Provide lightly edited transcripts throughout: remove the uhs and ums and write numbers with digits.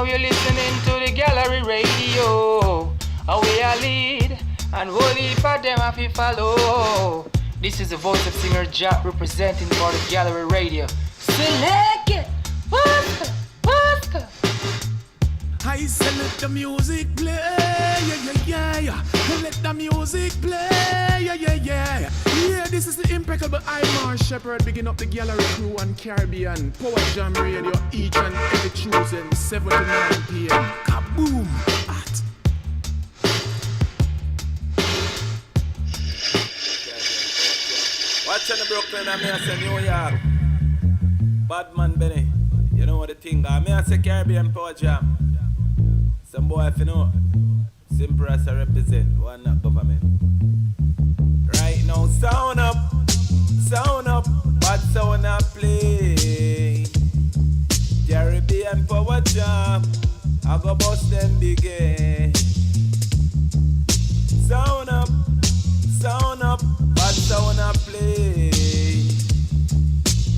now you're listening to the Gallery Radio. We are lead and we'll heap of them if you follow. This is the voice of singer Jack representing for the Gallery Radio. Select it! What's I say let the music play, yeah. Let the music play, yeah. Yeah, this is the impeccable Imar Shepherd, bigging up the Gallery crew and Caribbean Power Jam Radio each and every Tuesday, 7 to 9 p.m. Kaboom! At. Watching the Brooklyn and me I say New York. BadMan Benny, you know what the thing are. Me I say Caribbean Power Jam. Some boy if you know, simple as I represent, one not government. Right now, sound up, bad sound up play. Caribbean Power Jam, I go bust them big eh. Sound up, bad sound up play.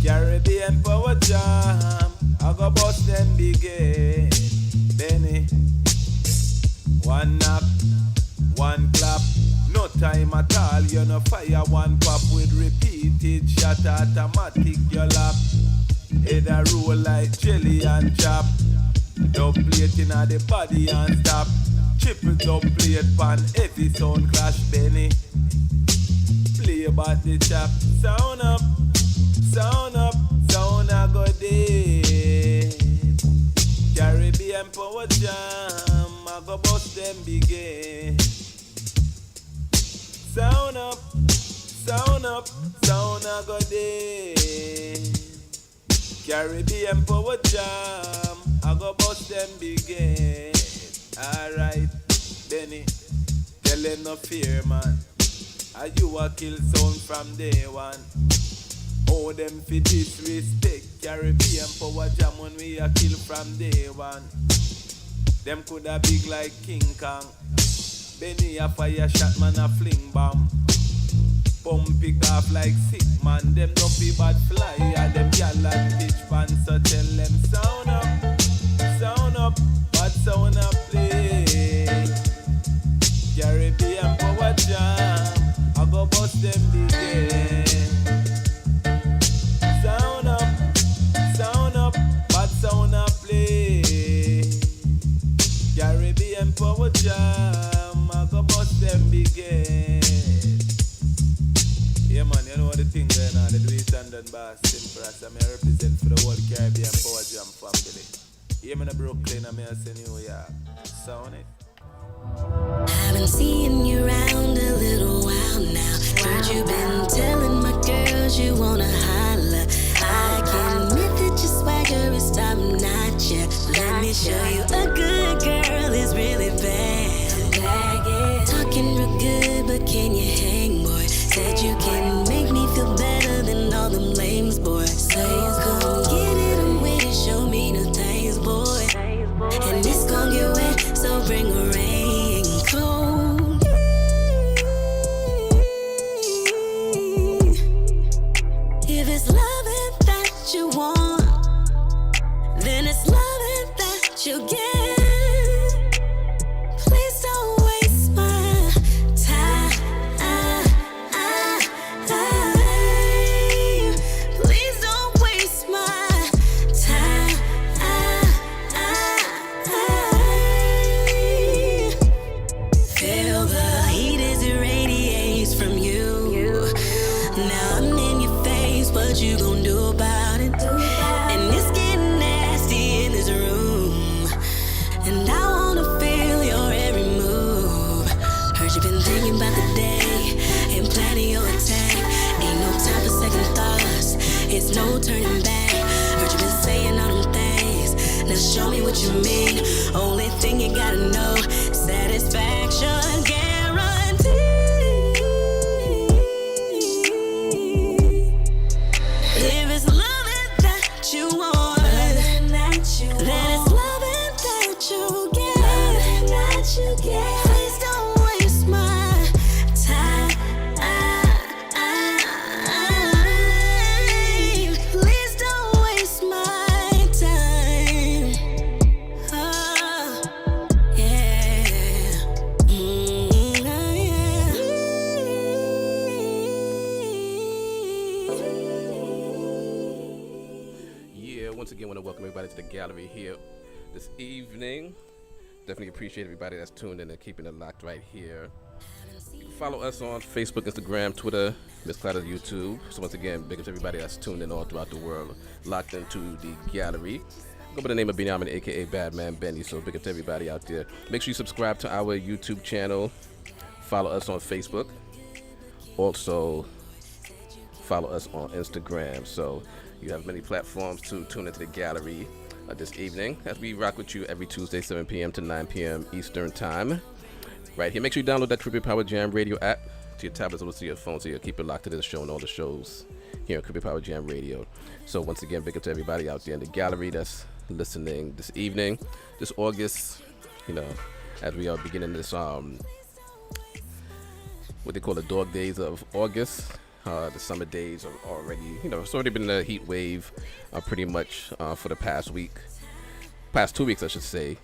Caribbean Power Jam, I go bust them big eh. Benny. One knock, one clap, no time at all. You know fire one pop with repeated shot automatic your lap. Head a roll like jelly and chop. Dub plate inna the body and stop. Triple dub plate pan heavy sound clash Benny. Play about the chop. Sound up, sound a go day. Caribbean Power Jam, I go bust them big eh. Sound up, sound a go day. Caribbean Power Jam, I go bust them big eh. Alright, Benny, tell them no fear man. Are you a kill sound from day one? Oh, them fi disrespect Caribbean Power Jam when we a kill from day one. Them coulda big like King Kong. Benny a fire shot man a fling bomb. Pump pick off like sick man. Them no fi bad fly and them gyal and pitch pan. So tell them sound up, bad sound up play. Caribbean Power Jam, I go bust them big eh. Sound up, bad sound up play. Caribbean Power Jam, I go bust them big head. Yeah man, you know what the thing going on, they do it and done by simple as I represent for the whole Caribbean Power Jam family. Yeah man, Brooklyn, I'm here in New York. Sound it. Haven't seen you around a little while now. Heard you been telling my girls you wanna holla. I can admit that your swagger is top notch. Yeah. Let me show you a good girl is really bad. Talking real good, but can you hang, boy? Said you can make me feel better than all them lames, boy. So you gon' get it and wait and show me no things, boy. And it's gon' get wet, so bring a raincoat. If it's loving that you want, then it's loving that you get. Please don't waste my time. Please don't waste my time. Feel the heat as it radiates from you. Now I'm in your face, what you gon' do about it? And it's getting nasty in this room, and I wanna feel your every move. Heard you been thinking about the day and planning your attack. Ain't no time for second thoughts, it's no turning back. Heard you been saying all them things, now show me what you mean. Only thing you gotta know, satisfaction guaranteed. If it's loving that you want, then it's loving that you get. Please don't waste my time. Please don't waste my time. once again want to welcome everybody to the gallery here this evening. Definitely appreciate everybody that's tuned in and keeping it locked right here. You can follow us on Facebook, Instagram, Twitter, Miss Cloud YouTube. So once again, big up to everybody that's tuned in all throughout the world, locked into the gallery. Go by the name of Benyamin, aka BadMan Benny. So big up to everybody out there. Make sure you subscribe to our YouTube channel. Follow us on Facebook. Also, follow us on Instagram. So you have many platforms to tune into the gallery this evening as we rock with you every Tuesday, 7 p.m. to 9 p.m. Eastern Time. Right here. Make sure you download that Caribbean Power Jam Radio app to your tablets or to your phone so you'll keep it locked to this show and all the shows here on Caribbean Power Jam Radio. So once again, big up to everybody out there in the gallery that's listening this evening, this August, as we are beginning this, what they call the dog days of August. The summer days are already, it's already been a heat wave pretty much for the past 2 weeks, I should say.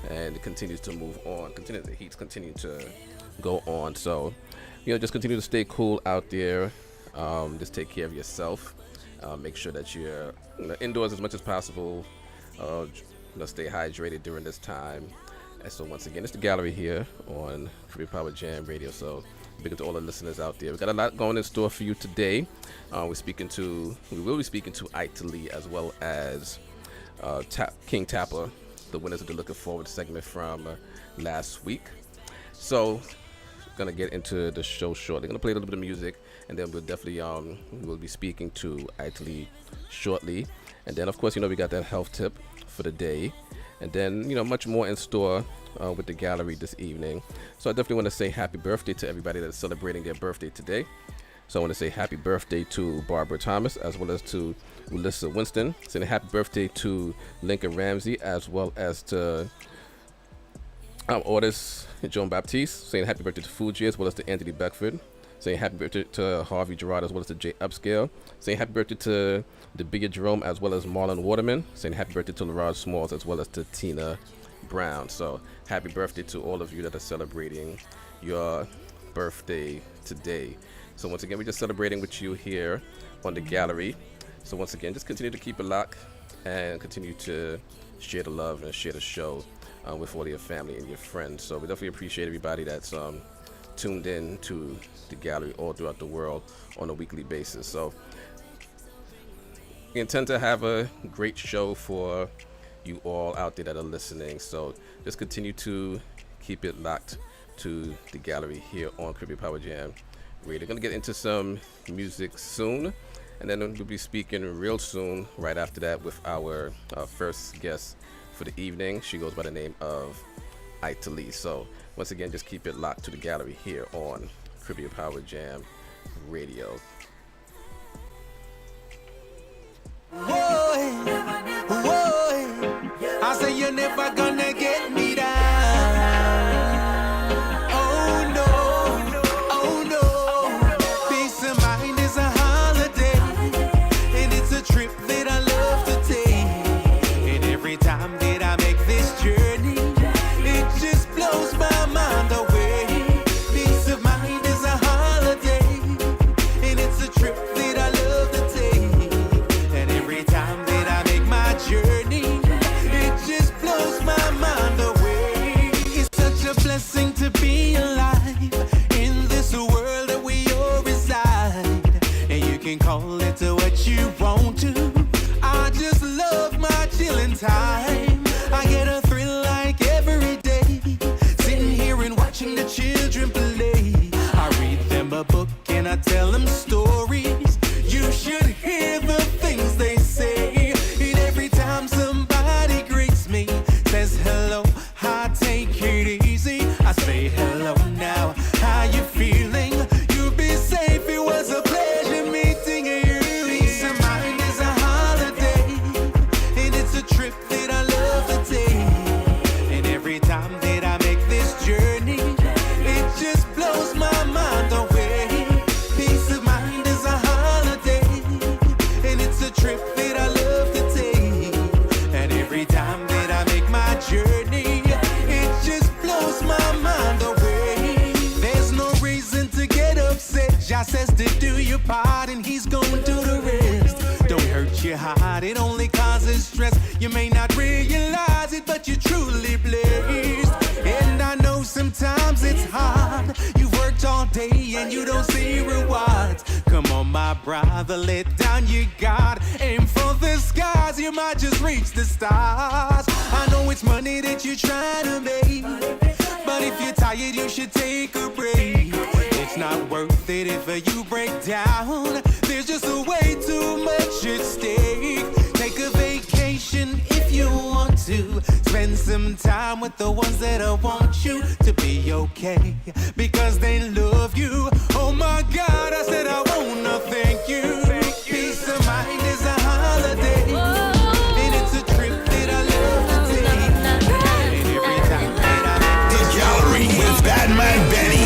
And it continues to move on. The heat's continue to go on. So, just continue to stay cool out there. Just take care of yourself. Make sure that you're indoors as much as possible. Stay hydrated during this time. And so once again, it's the gallery here on Caribbean Power Jam Radio. So big up to all the listeners out there. We got a lot going in store for you today. We will be speaking to Italee as well as King Tappa, the winners of the Looking Forward segment from last week. So gonna get into the show shortly. Gonna play a little bit of music, and then we'll definitely we'll be speaking to Italee shortly. And then of course we got that health tip for the day. And then, much more in store with the gallery this evening. So I definitely want to say happy birthday to everybody that's celebrating their birthday today. So I want to say happy birthday to Barbara Thomas, as well as to Ulissa Winston. Saying happy birthday to Lincoln Ramsey, as well as to Otis Joan Baptiste. Saying happy birthday to Fuji, as well as to Anthony Beckford. Saying happy birthday to Harvey Gerard, as well as to Jay Upscale. Saying happy birthday to the Bigger Jerome, as well as Marlon Waterman. Saying happy birthday to Larard Smalls, as well as to Tina Brown. So happy birthday to all of you that are celebrating your birthday today. So once again, we're just celebrating with you here on the gallery. So once again, just continue to keep it locked and continue to share the love and share the show with all your family and your friends. So we definitely appreciate everybody that's tuned in to the gallery all throughout the world on a weekly basis. So we intend to have a great show for you all out there that are listening. So just continue to keep it locked to the gallery here on Caribbean Power Jam Radio. Gonna get into some music soon, and then we'll be speaking real soon right after that with our first guest for the evening. She goes by the name of Italee. So once again, just keep it locked to the gallery here on Caribbean Power Jam Radio. Whoa, whoa, I say you're never gonna get me down. Oh no, peace of mind is a holiday, and it's a trip that I love to take. And every time that I make this journey, it just blows my mind away. Peace of mind is a holiday, and it's your heart, it only causes stress. You may not realize it, but you're truly blessed. And I know sometimes it's hard. You've worked all day and you don't see rewards. Come on, my brother, let down your guard. Aim for the skies, you might just reach the stars. I know it's money that you're trying to make, but if you're tired, you should take a break. It's not worth it if you break down. There's just a way too much at stake. Take a vacation if you want to. Spend some time with the ones that want you to be okay, because they love you. Oh my God, I said I wanna thank you. Peace of mind is a holiday, and it's a trip that I love to take. And every time that I make The Gallery with BadMan Benny.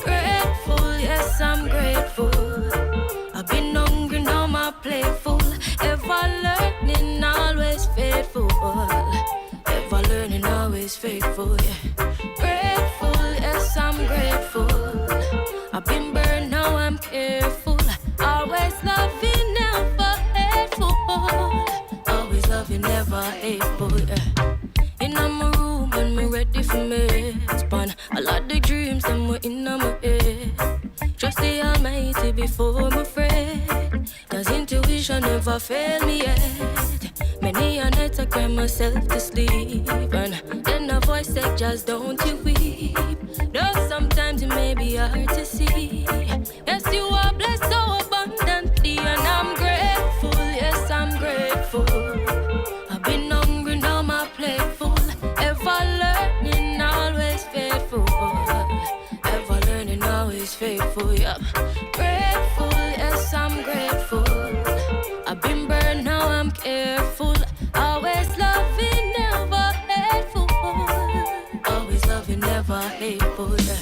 Grateful, yes, I'm grateful. I've been hungry, now my plate full. Ever learning, always faithful. Ever learning, always faithful, yeah. Grateful, yes, I'm grateful. I've been burned, now I'm careful. Always loving, never hateful. Always loving, never hateful, yeah. In my room and me ready for me. Span a lot of dreams and we're in my head. Trust the Almighty before I'm afraid, cause intuition never failed me yet. Many a night I cry myself to sleep, and then a voice said, just don't you weep. Though sometimes it may be hard to see. Yes, you are blessed so abundantly, and I'm grateful, yes, I'm grateful. I've been hungry, now my plate full. Ever learning, always faithful. Ever learning, always faithful, yeah. Grateful, yes, I'm grateful. I've been burned, now I'm careful. Always loving, never hateful. Always loving, never hateful, yeah.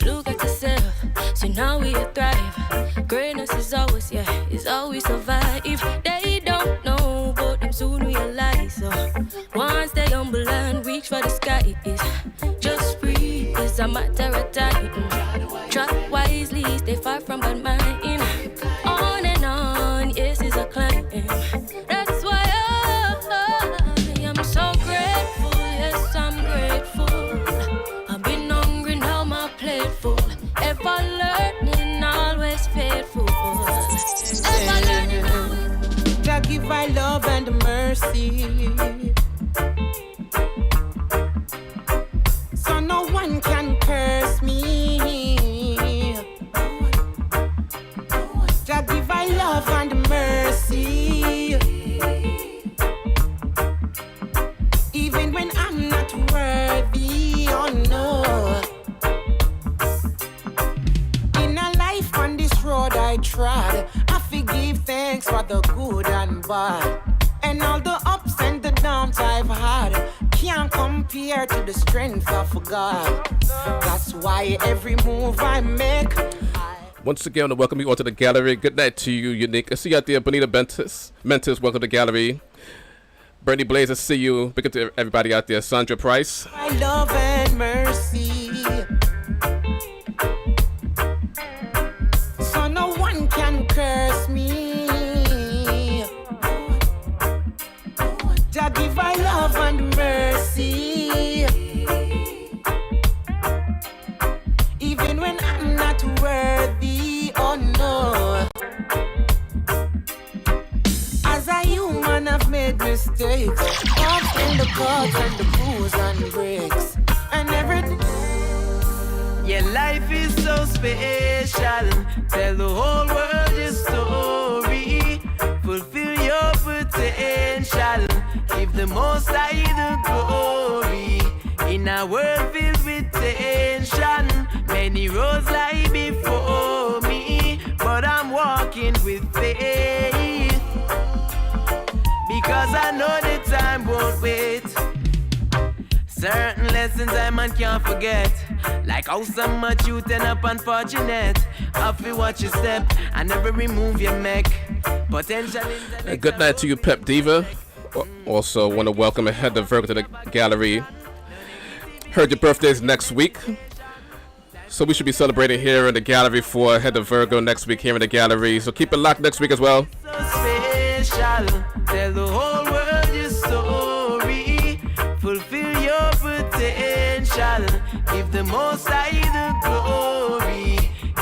Look at yourself, see now we thrive. Greatness is always, yeah, is always survive. If they don't know, but them soon realize. So once they humble and reach for the sky, it is just free. It's a matter of time. Try wisely, stay far from bad mind. On and on, yes, it's a climb. That's why I am so grateful. Yes, I'm grateful. I've been hungry, now my plate full. Ever learning, always faithful. Ever learning. Jah give I love and mercy, so no one can curse me. Jah give I love and mercy, even when I'm not worthy. Oh no. In a life on this road I trod, I forgive thanks for the good and bad, and all the ups and the downs I've had can't compare to the strength of God. That's why every move I make. Once again, I want to welcome you all to the gallery. Good night to you, Unique. I see you out there, Bonita Mentis, welcome to the gallery. Bernie Blaze, I see you. Big up to everybody out there. Sandra Price. My love and mercy, so no one can curse me. Jah give I love and mercy, even when I'm not worthy. Oh no. As a human I've made mistakes, up in the cuts and the booze and breaks and everything. Yeah, life is so special. Tell the whole world your story. Fulfill your potential. Give the Most High the glory. In a world filled with tension, many roads lie before me, but I'm walking with faith, because I know the time won't wait. Certain lessons I man can't forget, like how so much youth end up unfortunate. Have to watch your step and never remove your neck. Potential. Good night to you, Pep Diva. Also want to welcome Heather Virgo to the gallery. Heard your birthday's next week. So we should be celebrating here in the gallery for Head of Virgo next week here in the gallery. So keep it locked next week as well. So special, tell the whole world your story. Fulfill your potential. Give the Most High the glory.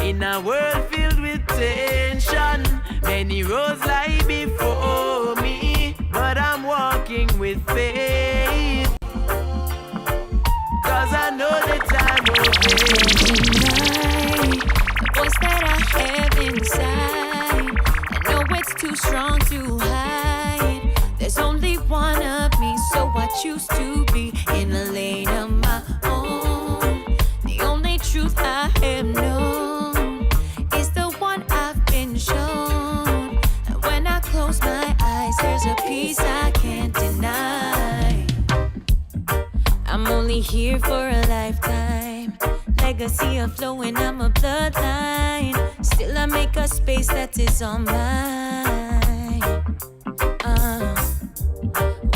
In a world filled with tension, many roads lie before me, but I'm walking with faith. Cause I know the time will be. The voice that I have inside, I know it's too strong to hide. There's only one of me, so I choose to be in a lane of my own. The only truth I have known is the one I've been shown. And when I close my eyes, there's a peace I can't deny. I'm only here for a lifetime. Legacy of flowing, I'm a bloodline. Still I make a space that is all mine.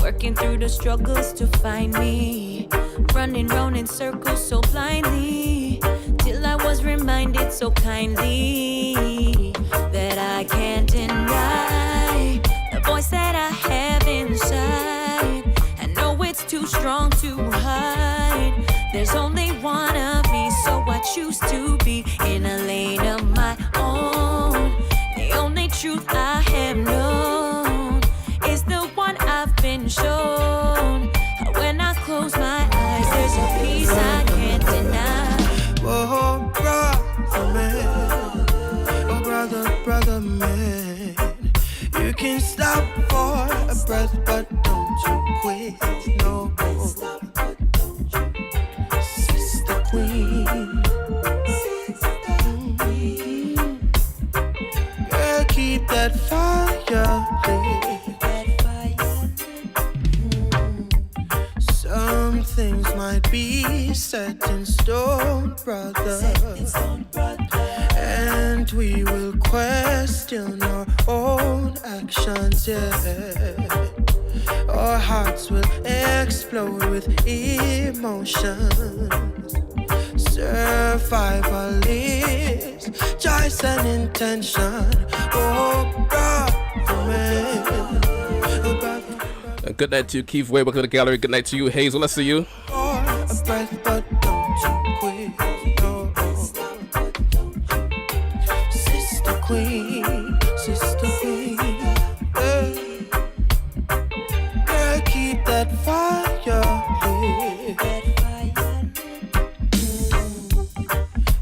Working through the struggles to find me. Running round in circles so blindly, till I was reminded so kindly that I can't deny the voice that I have inside. I know it's too strong to hide. There's only one of me, so I choose to be in a lane of my own. The only truth I have known is the one I've been shown. When I close my eyes, there's a peace I can't deny. Oh, brother man, oh brother man, you can stop for a breath, but don't you quit, no. Sister Queen, girl, keep that fire lit. Some things might be set in stone, brother, and we will question our own actions, yeah. Our hearts will explode with emotions. Survival is choice and intention. Oh, brother, man. Oh, brother. Good night to you, Keith Way. Welcome to the gallery. Good night to you, Hazel. Let's see you. A breath, but don't you quit. No. Sister Queen, girl, keep that fire lit.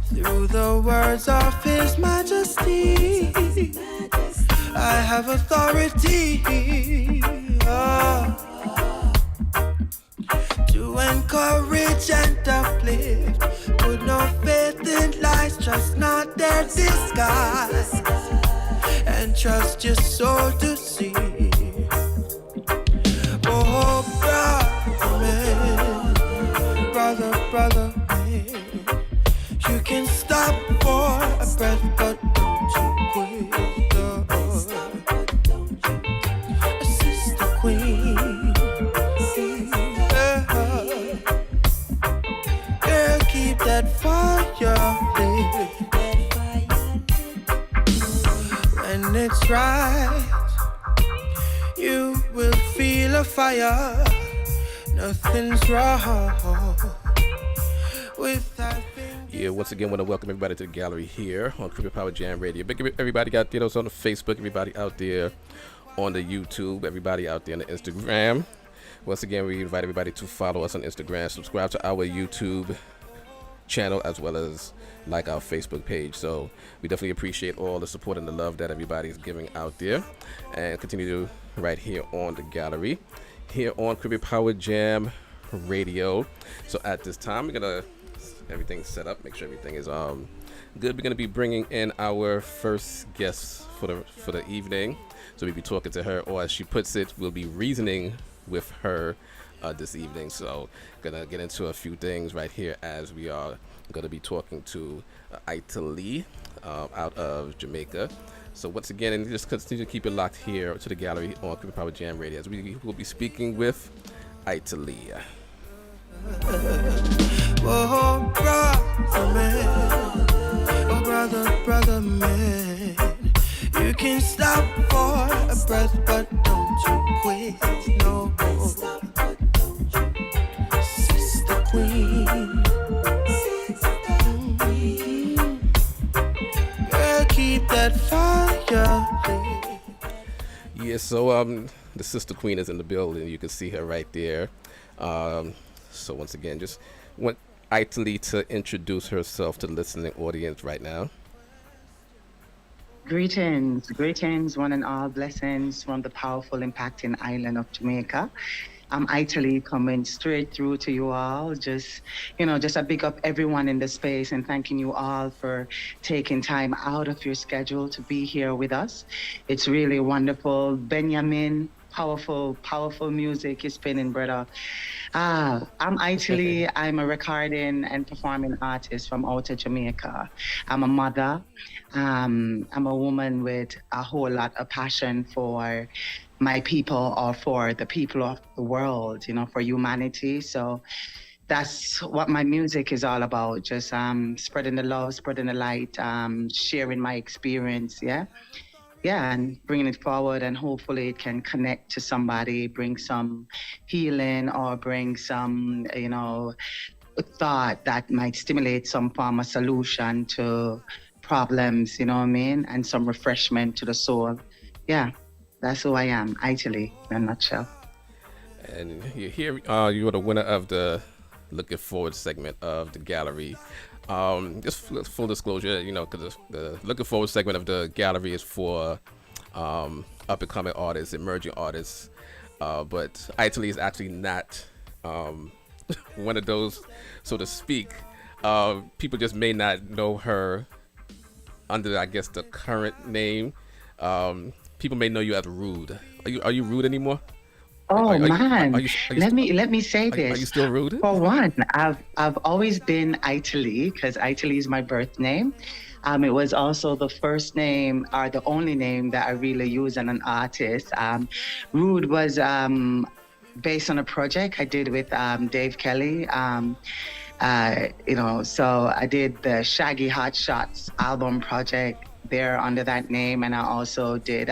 Through the words of His Majesty, I have authority. To encourage and uplift, put no faith in lies, trust not their disguise, and trust your soul to see. Oh, brother man, you can stop for a breath, but don't you quit. Sister Queen, girl, keep that fire lit. When it's right, you will feel a fire. Nothing's wrong with that. Yeah, once again, want to welcome everybody to the gallery here on Creepy Power Jam Radio. Big everybody out there that's on the Facebook, everybody out there on the YouTube, everybody out there on the Instagram. Once again, we invite everybody to follow us on Instagram, subscribe to our YouTube channel, as well as like our Facebook page. So we definitely appreciate all the support and the love that everybody is giving out there, and continue to right here on the gallery here on Creepy Power Jam Radio. So at this time, we're gonna everything's set up, make sure everything is good. We're gonna be bringing in our first guest for the evening. So we'll be talking to her, or as she puts it, we'll be reasoning with her this evening. So gonna get into a few things right here as we are gonna be talking to Italee out of Jamaica. So once again, and just continue to keep it locked here to the gallery on Creepy Power Jam Radio as we will be speaking with Italee. Oh, man. Oh, brother, man. You can stop for a breath, but don't you quit, no. Sister Queen. Girl, keep that fire. Yeah, so the Sister Queen is in the building. You can see her right there. So once again, just want Italee to introduce herself to the listening audience right now. Greetings, one and all. Blessings from the powerful, impacting island of Jamaica. I'm Italee coming straight through to you all. Just a big up everyone in the space and thanking you all for taking time out of your schedule to be here with us. It's really wonderful. Benyamin, powerful music you're spinning, brother. I'm Italee. I'm a recording and performing artist from outer Jamaica. I'm a mother. I'm a woman with a whole lot of passion for my people or for the people of the world, for humanity. So that's what my music is all about. Just spreading the love, spreading the light, sharing my experience, and bringing it forward, and hopefully it can connect to somebody, bring some healing or bring some, thought that might stimulate some form of solution to problems, and some refreshment to the soul. Yeah, that's who I am, Italee, in a nutshell. And you're here, you are the winner of the Looking Forward segment of the gallery. Just full disclosure, because the Looking Forward segment of the gallery is for up-and-coming artists, emerging artists. But Italee is actually not one of those, so to speak. People just may not know her under, I guess, the current name. People may know you as Rude. Are you Rude anymore? Oh man, let me say this. Are you still Rude? For one, I've always been Italee because Italee is my birth name. It was also the first name or the only name that I really use as an artist. Rude was based on a project I did with Dave Kelly. So I did the Shaggy Hot Shots album project there under that name, and I also did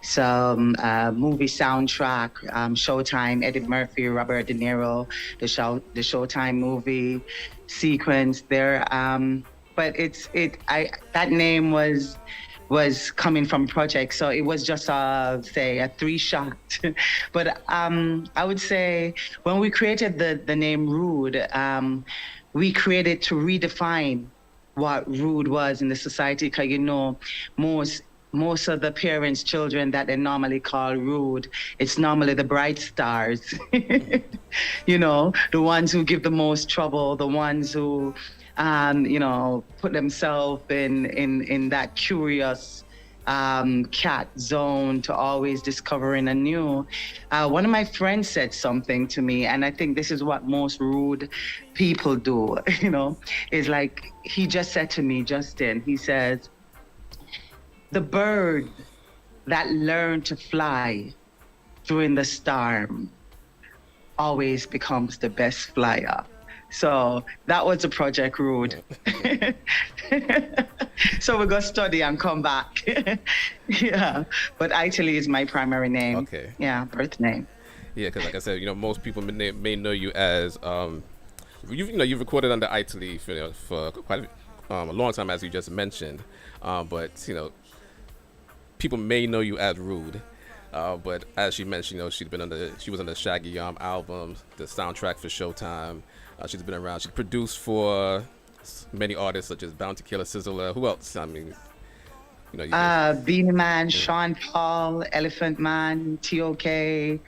some movie soundtrack, Showtime, Eddie Murphy, Robert De Niro, the Showtime movie sequence there. But that name was coming from project, so it was just say a 3-shot. But I would say when we created the name Rude, we created to redefine what rude was in the society, because most of the parents' children that they normally call rude, it's normally the bright stars, the ones who give the most trouble, the ones who put themselves in that curious cat zone to always discovering anew. One of my friends said something to me, and I think this is what most rude people do, is like, he just said to me, Justin, he says, the bird that learned to fly during the storm always becomes the best flyer. So that was the Project Rude. So we're going to study and come back. Yeah, but Italee is my primary name. Okay. Yeah, birth name. Yeah, because like I said, most people may know you as, you've recorded under Italee for quite a long time, as you just mentioned. But, people may know you as Rude. But as she mentioned, she was on the Shaggy album, the soundtrack for Showtime. She's been around. She produced for many artists such as Bounty Killer, Sizzler. Who else? I mean, Beanie Man, Sean Paul, Elephant Man, T.O.K.,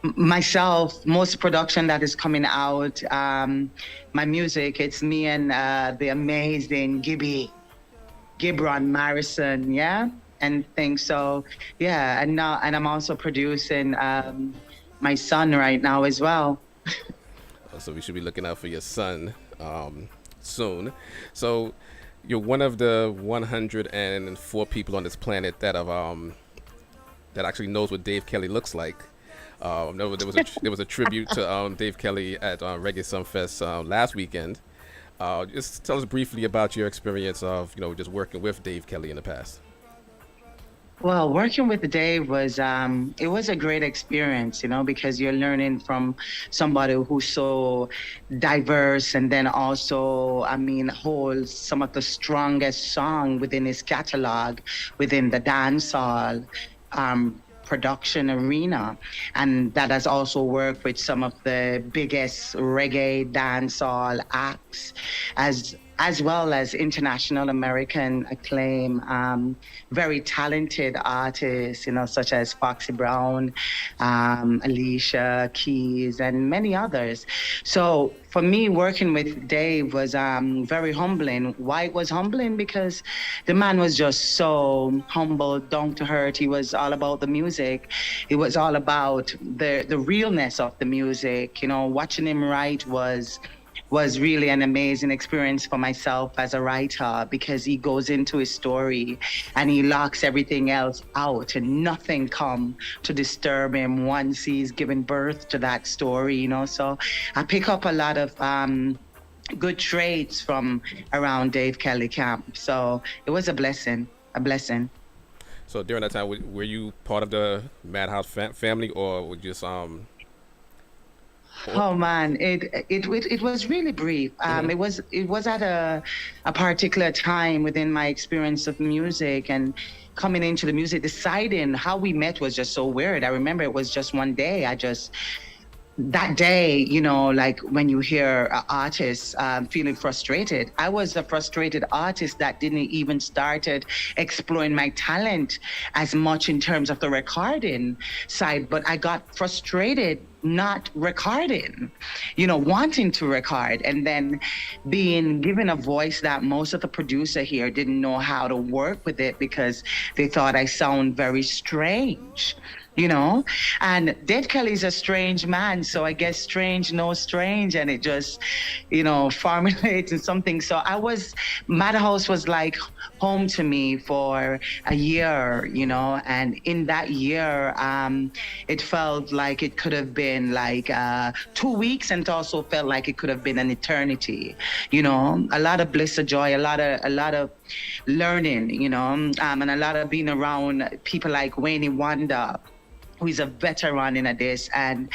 myself, most production that is coming out, my music, it's me and the amazing Gibran Marison, yeah, and things. So yeah, and I'm also producing my son right now as well. So we should be looking out for your son soon. So you're one of the 104 people on this planet that actually knows what Dave Kelly looks like. There was a tribute to Dave Kelly at Reggae Sunfest last weekend. Just tell us briefly about your experience of, just working with Dave Kelly in the past. Well, working with Dave was it was a great experience, because you're learning from somebody who's so diverse, and then also, holds some of the strongest song within his catalog, within the dancehall production arena, and that has also worked with some of the biggest reggae dancehall acts, as well as international American acclaim, very talented artists, such as Foxy Brown, Alicia Keys, and many others. So for me, working with Dave was very humbling. Why it was humbling? Because the man was just so humble, down to earth. He was all about the music. It was all about the realness of the music. Watching him write was really an amazing experience for myself as a writer, because he goes into his story and he locks everything else out, and nothing come to disturb him once he's given birth to that story, So I pick up a lot of good traits from around Dave Kelly camp. So it was a blessing. So during that time, were you part of the Madhouse family, or were you just Oh man, it was really brief. It was at a particular time within my experience of music, and coming into the music, deciding how we met was just so weird. I remember it was just one day. That day, like when you hear artists feeling frustrated, I was a frustrated artist that didn't even started exploring my talent as much in terms of the recording side, but I got frustrated not recording, wanting to record, and then being given a voice that most of the producer here didn't know how to work with it, because they thought I sound very strange. And Dave Kelly's a strange man, so I guess strange knows strange, and it just, formulates in something. So Madhouse was like home to me for a year, and in that year, it felt like it could have been like 2 weeks, and it also felt like it could have been an eternity, a lot of bliss of joy, a lot of learning, and a lot of being around people like Wayne Wonder, who is a veteran in this, and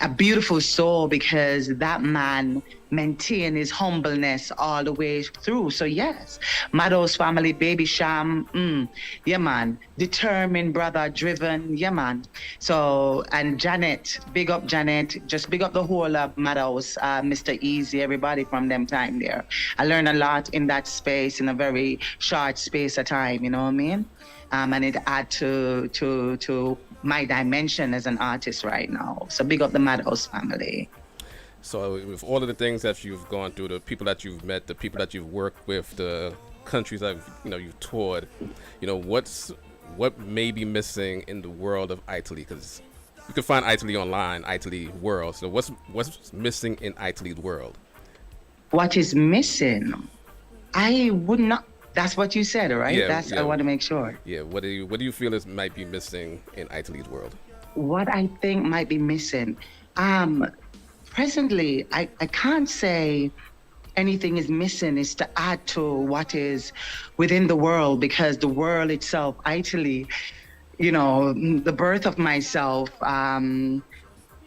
a beautiful soul, because that man maintained his humbleness all the way through. So yes, Madhouse family, Baby Sham, yeah man, determined brother, driven, yeah man. So, and Janet, big up Janet, just big up the whole of Madhouse, Mr. Easy, everybody from them time there. I learned a lot in that space, in a very short space of time, you know what I mean? And it add to my dimension as an artist right now. So big up the Madhouse family. So with all of the things that you've gone through, the people that you've met, the people that you've worked with, the countries that you've toured, what may be missing in the world of Italee? Because you can find Italee online, Italee World. So what's missing in Italee's world? What is missing? I would not. That's what you said, right? Yeah, I want to make sure. Yeah. What do you feel might be missing in Italee's world? What I think might be missing. Presently, I can't say anything is missing. Is to add to what is within the world, because the world itself, Italee, the birth of myself,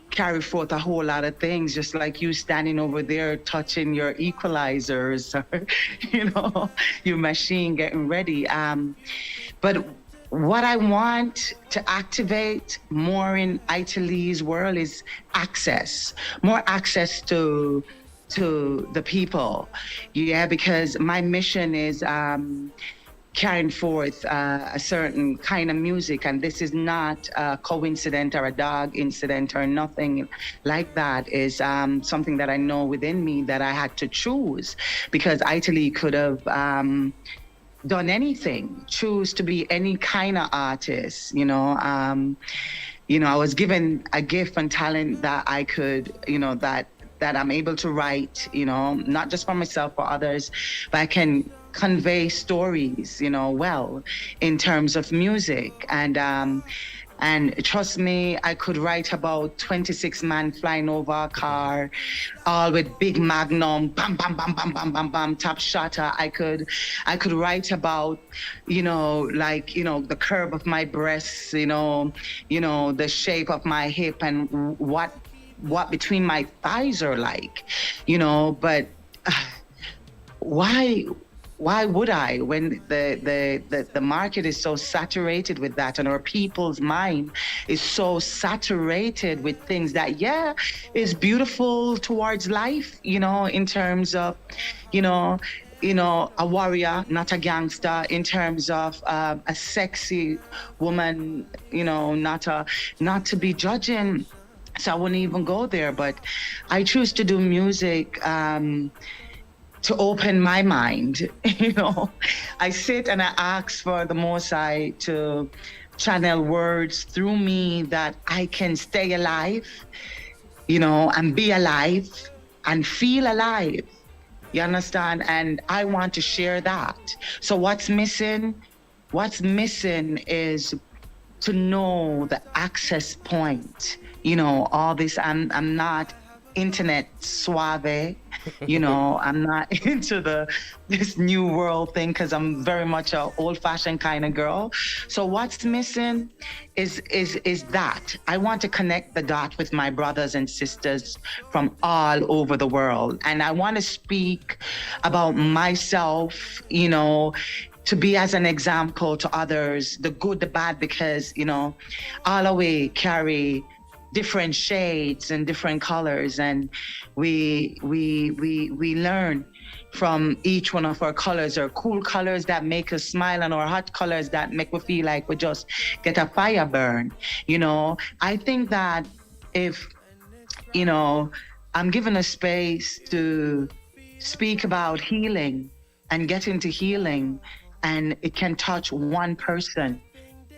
carry forth a whole lot of things, just like you standing over there touching your equalizers, or, your machine getting ready. But what I want to activate more in Italee's world is more access to the people. Yeah, because my mission is carrying forth a certain kind of music, and this is not a coincidence or a dog incident or nothing like that. Is something that I know within me that I had to choose, because Italee could have done anything, choose to be any kind of artist, I was given a gift and talent that I could, that I'm able to write, not just for myself, for others, but I can convey stories, well, in terms of music. And And trust me, I could write about 26 men flying over a car, all with big magnum, bam, bam, bam, bam, bam, bam, bam, top shutter. I could write about, the curve of my breasts, the shape of my hip and what between my thighs are like, but why would I, when the market is so saturated with that, and our people's mind is so saturated with things that is beautiful towards life, in terms of, a warrior, not a gangster, in terms of a sexy woman, not to be judging. So I wouldn't even go there, but I choose to do music to open my mind. I sit and I ask for the Most High to channel words through me that I can stay alive, and be alive and feel alive. You understand? And I want to share that. So what's missing? What's missing is to know the access point. All this, I'm not internet suave, I'm not into this new world thing, because I'm very much a old-fashioned kind of girl. So what's missing is that I want to connect the dot with my brothers and sisters from all over the world, and I want to speak about myself, to be as an example to others, the good, the bad, because all of we carry different shades and different colors, and we learn from each one of our colors, or cool colors that make us smile, and our hot colors that make we feel like we just get a fire burn. I think that if I'm given a space to speak about healing and get into healing, and it can touch one person,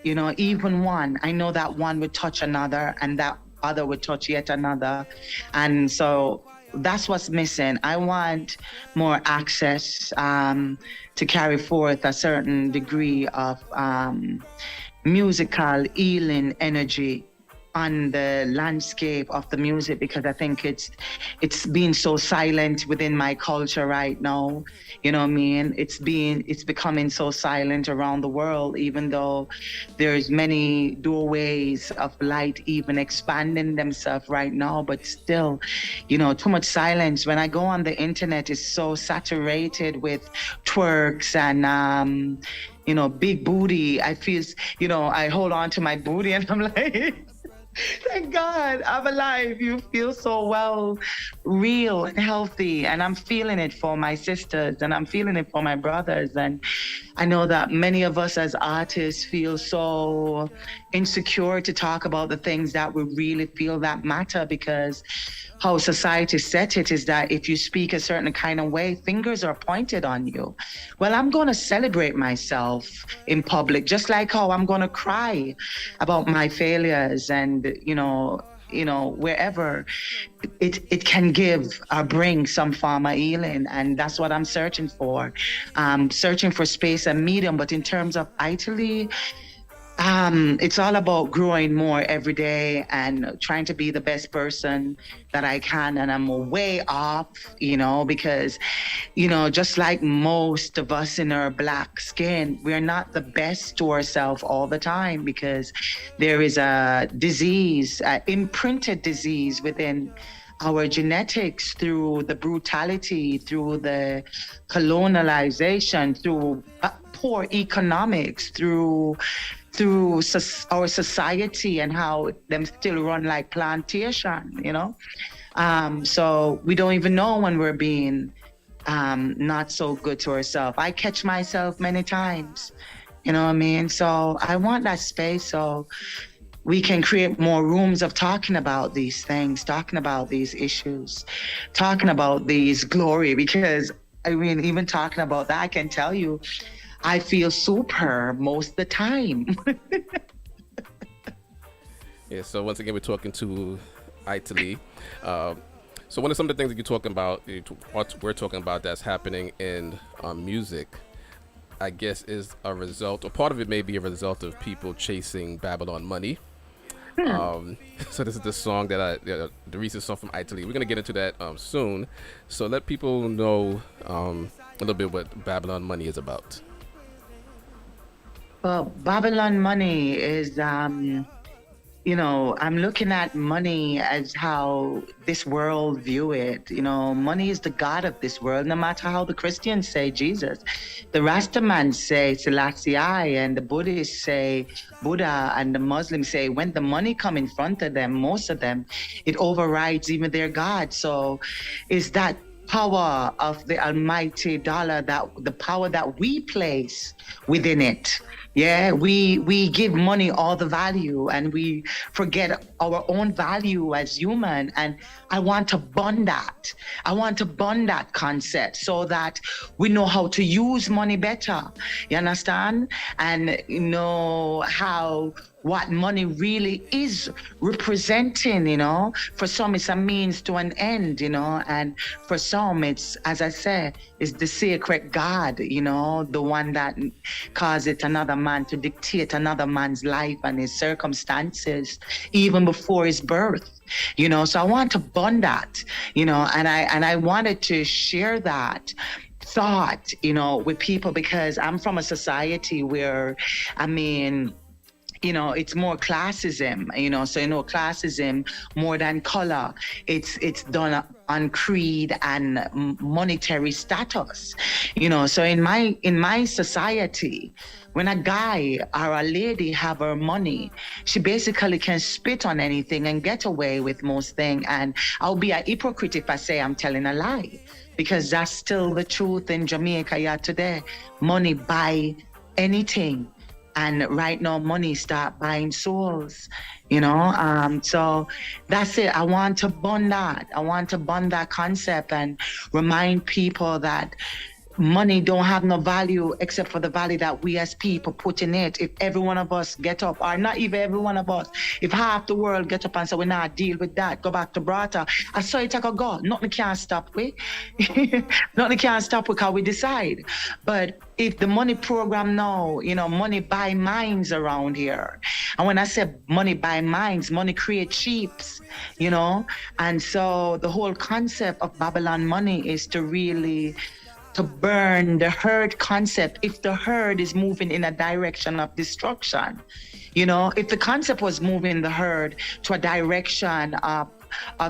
even one, I know that one would touch another, and that other would touch yet another. And so that's what's missing. I want more access to carry forth a certain degree of musical healing energy on the landscape of the music, because I think it's being so silent within my culture right now. You know what I mean? It's becoming so silent around the world, even though there's many doorways of light even expanding themselves right now, but still, too much silence. When I go on the internet, it's so saturated with twerks and big booty. I feel, I hold on to my booty and I'm like, thank God I'm alive. You feel so well, real and healthy. And I'm feeling it for my sisters, and I'm feeling it for my brothers. And I know that many of us as artists feel so insecure to talk about the things that we really feel that matter, because how society set it is that if you speak a certain kind of way, fingers are pointed on you. Well, I'm going to celebrate myself in public, just like how I'm going to cry about my failures, and wherever it can give or bring some form of healing. And that's what I'm searching for. Searching for space and medium. But in terms of Italee, it's all about growing more every day and trying to be the best person that I can. And I'm way off, because, just like most of us in our black skin, we're not the best to ourselves all the time, because there is a disease, an imprinted disease within our genetics, through the brutality, through the colonialization, through poor economics, through our society, and how them still run like plantation, so we don't even know when we're being not so good to ourselves. I catch myself many times, you know what I mean? So I want that space so we can create more rooms of talking about these things, talking about these issues, talking about these glory, because even talking about that, I can tell you, I feel super most of the time. Yeah, so once again, we're talking to Italee. So one of some of the things that you're talking about, we're talking about that's happening in music, I guess, is a result, or part of it may be a result of people chasing Babylon money. So this is the song that the recent song from Italee. We're gonna get into that soon. So let people know a little bit what Babylon Money is about. Well, Babylon Money is, I'm looking at money as how this world view it. Money is the God of this world, no matter how the Christians say Jesus. The Rastaman say Selassie, and the Buddhists say Buddha, and the Muslims say when the money come in front of them, most of them, it overrides even their God. So is that power of the almighty dollar, that the power that we place within it. Yeah, we give money all the value and we forget our own value as human. And I want to bond that. I want to bond that concept so that we know how to use money better. You understand? And know how what money really is representing, For some, it's a means to an end, and for some, it's, as I said, it's the sacred God, the one that causes another man to dictate another man's life and his circumstances, even before his birth. So I want to bond that, and I wanted to share that thought, with people, because I'm from a society where, it's more classism, so classism more than color. It's done on creed and monetary status, so in my society, when a guy or a lady have her money, she basically can spit on anything and get away with most things. And I'll be a hypocrite if I say I'm telling a lie, because that's still the truth in Jamaica today. Money buy anything. And right now, money start buying souls, So that's it. I want to bond that. I want to bond that concept and remind people that money don't have no value except for the value that we as people put in it. If every one of us get up, or not even every one of us, if half the world get up and say, we not deal with that, go back to Brata, I saw it go. Nothing can stop we. Nothing can stop we because we decide. But if the money program now, money buy minds around here. And when I say money buy minds, money create sheeps, And so the whole concept of Babylon Money is to really to burn the herd concept. If the herd is moving in a direction of destruction, if the concept was moving the herd to a direction of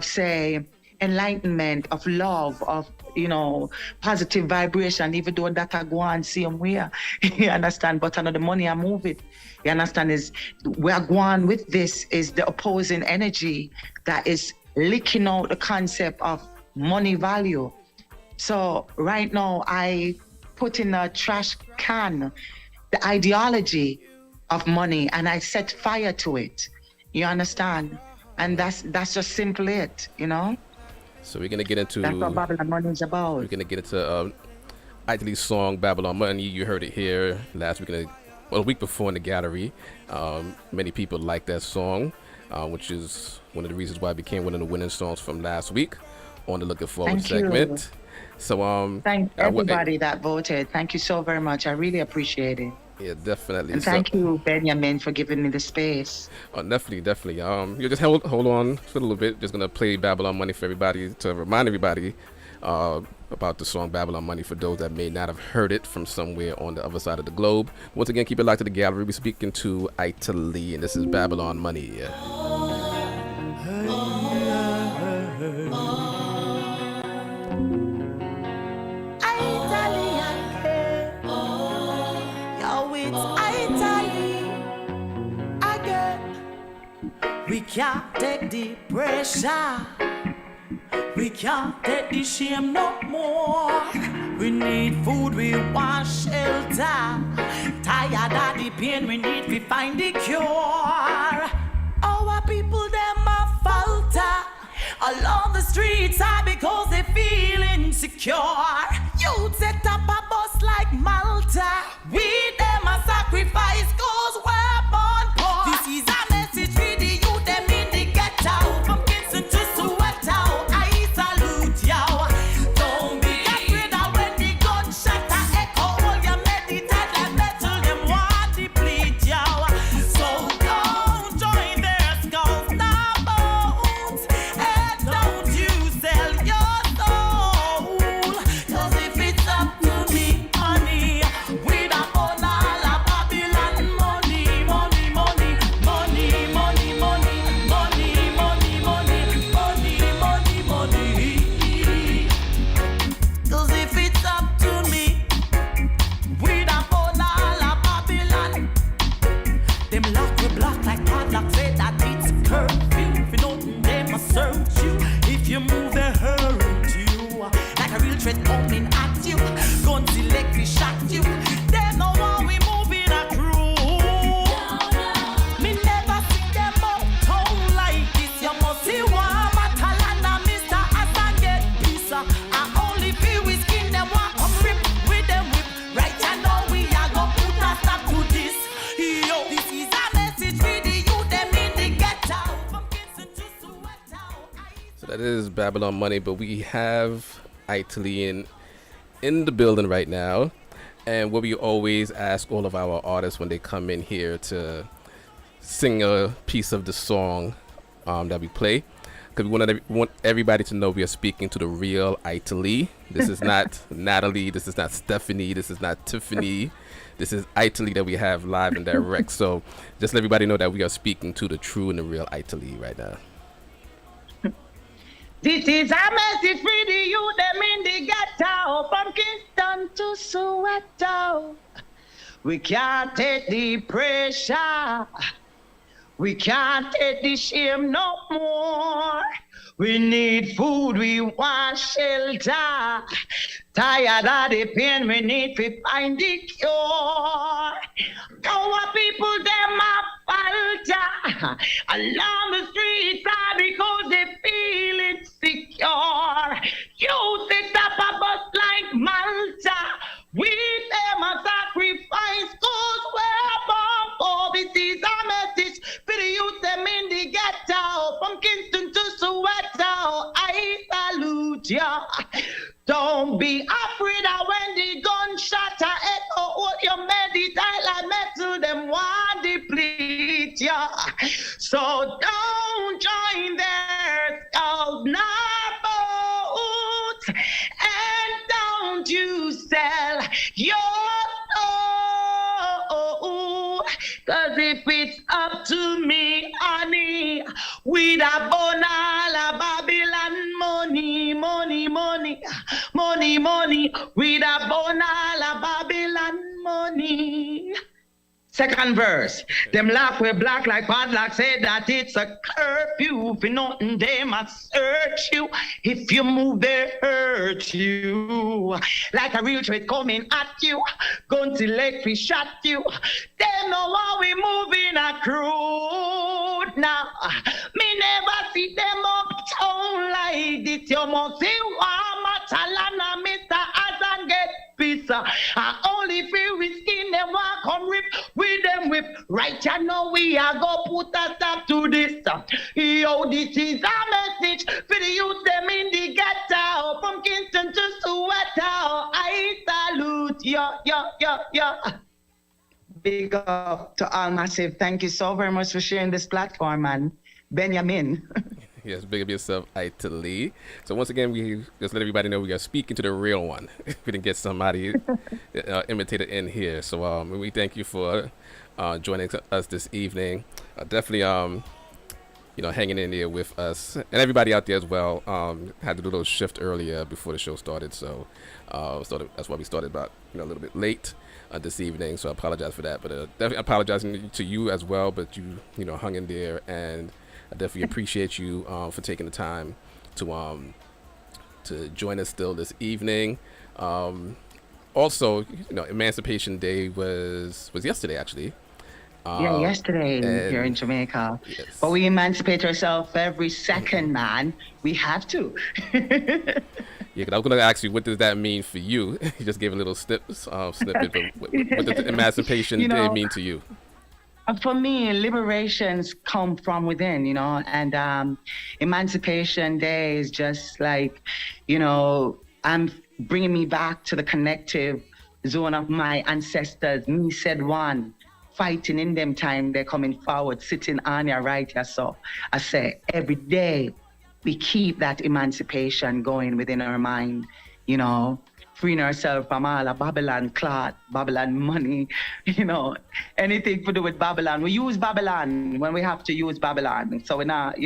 say, enlightenment, of love, of, positive vibration, even though that I go on same way, you understand? But another money I move it, you understand, is where going with this is the opposing energy that is licking out the concept of money value. So right now, I put in a trash can the ideology of money, and I set fire to it. You understand? And that's just simply it, So we're gonna get into. That's what Babylon Money is about. We're gonna get into Italee's song "Babylon Money." You heard it here last week, a week before in the gallery. Many people like that song, which is one of the reasons why it became one of the winning songs from last week on the Looking Forward segment. So thank everybody that voted. Thank you so very much. I really appreciate it. Yeah, definitely. And thank you, Benyamin, for giving me the space. Oh, definitely. You just hold on for a little bit. Just gonna play Babylon Money for everybody to remind everybody about the song Babylon Money for those that may not have heard it from somewhere on the other side of the globe. Once again, keep it locked to the gallery. We're speaking to Italee, and this is Babylon Money. We can't take the pressure. We can't take the shame no more. We need food, we want shelter. Tired of the pain, we need to find the cure. Our people, them a falter along the streets are because they feel insecure. You set up a bus like Malta. We them a sacrifice cause we're born poor. This is a message for the youth, them in the ghetto. From Kingston to Soweto, I salute y'all. Don't be afraid that when the gunshot a echo, all your meditate like metal, them want to bleed y'all. So don't join their scout. That is Babylon Money, but we have Italee in the building right now. And what we always ask all of our artists when they come in here to sing a piece of the song that we play, because we want everybody to know we are speaking to the real Italee. This is not Natalie, this is not Stephanie, this is not Tiffany. This is Italee that we have live and direct. So just let everybody know that we are speaking to the true and the real Italee right now. This is a message for the youth, them in the ghetto, from Kingston to Soweto. We can't take the pressure. We can't take the shame no more. We need food, we want shelter. Tired of the pain, we need to find the cure. Our people, them a falter along the streets because they feel insecure. You sit up a bus like Malta. We them a sacrifice cause we're born for. This is a message for the youth them in the ghetto. From Kingston to Soweto, I salute ya. Don't be afraid of when the gunshot echo what you meditate like metal them want deplete ya. So don't join their scout nor boat, and don't you sell your soul. Cause if it's up to me, honey, we'd have born all of Babylon money, money, money, money, money. We'd have born all of Babylon money. Second verse. Them laugh we black like padlock say that it's a curfew. For nothing they must search you. If you move they hurt you. Like a real threat coming at you. Gun till leg we shot you. They know how we moving a crude now. Me never see them uptown like this. You must see Wama Talana Mr. Azan get pizza. I only feel we skin them walk come rip with them whip. Right you know we are go put a stop to this. Yo, this is a message for the youth them in the ghetto. From Kingston to Soweto, I salute yo. Big up to all massive. Thank you so very much for sharing this platform, man. Benyamin. Yes, big up yourself, Italee. So once again, we just let everybody know we are speaking to the real one. We didn't get somebody imitated in here. So we thank you for joining us this evening. Definitely, hanging in there with us and everybody out there as well. Had to do a little shift earlier before the show started, so that's why we started about a little bit late this evening. So I apologize for that, but definitely apologizing to you as well. But you hung in there, and I definitely appreciate you for taking the time to join us still this evening. Also, Emancipation Day was yesterday actually. Yesterday here in Jamaica. Yes. But we emancipate ourselves every second, man. We have to. Yeah, because I was going to ask you, what does that mean for you? You just gave a little snippet, but what does Emancipation Day mean to you? For me, liberations come from within, and Emancipation Day is just like, I'm bringing me back to the connective zone of my ancestors. Me said one, fighting in them time, they're coming forward, sitting on your right here. So I say every day we keep that emancipation going within our mind, freeing ourselves from all the Babylon cloth, Babylon money, anything to do with Babylon. We use Babylon when we have to use Babylon. So we're not,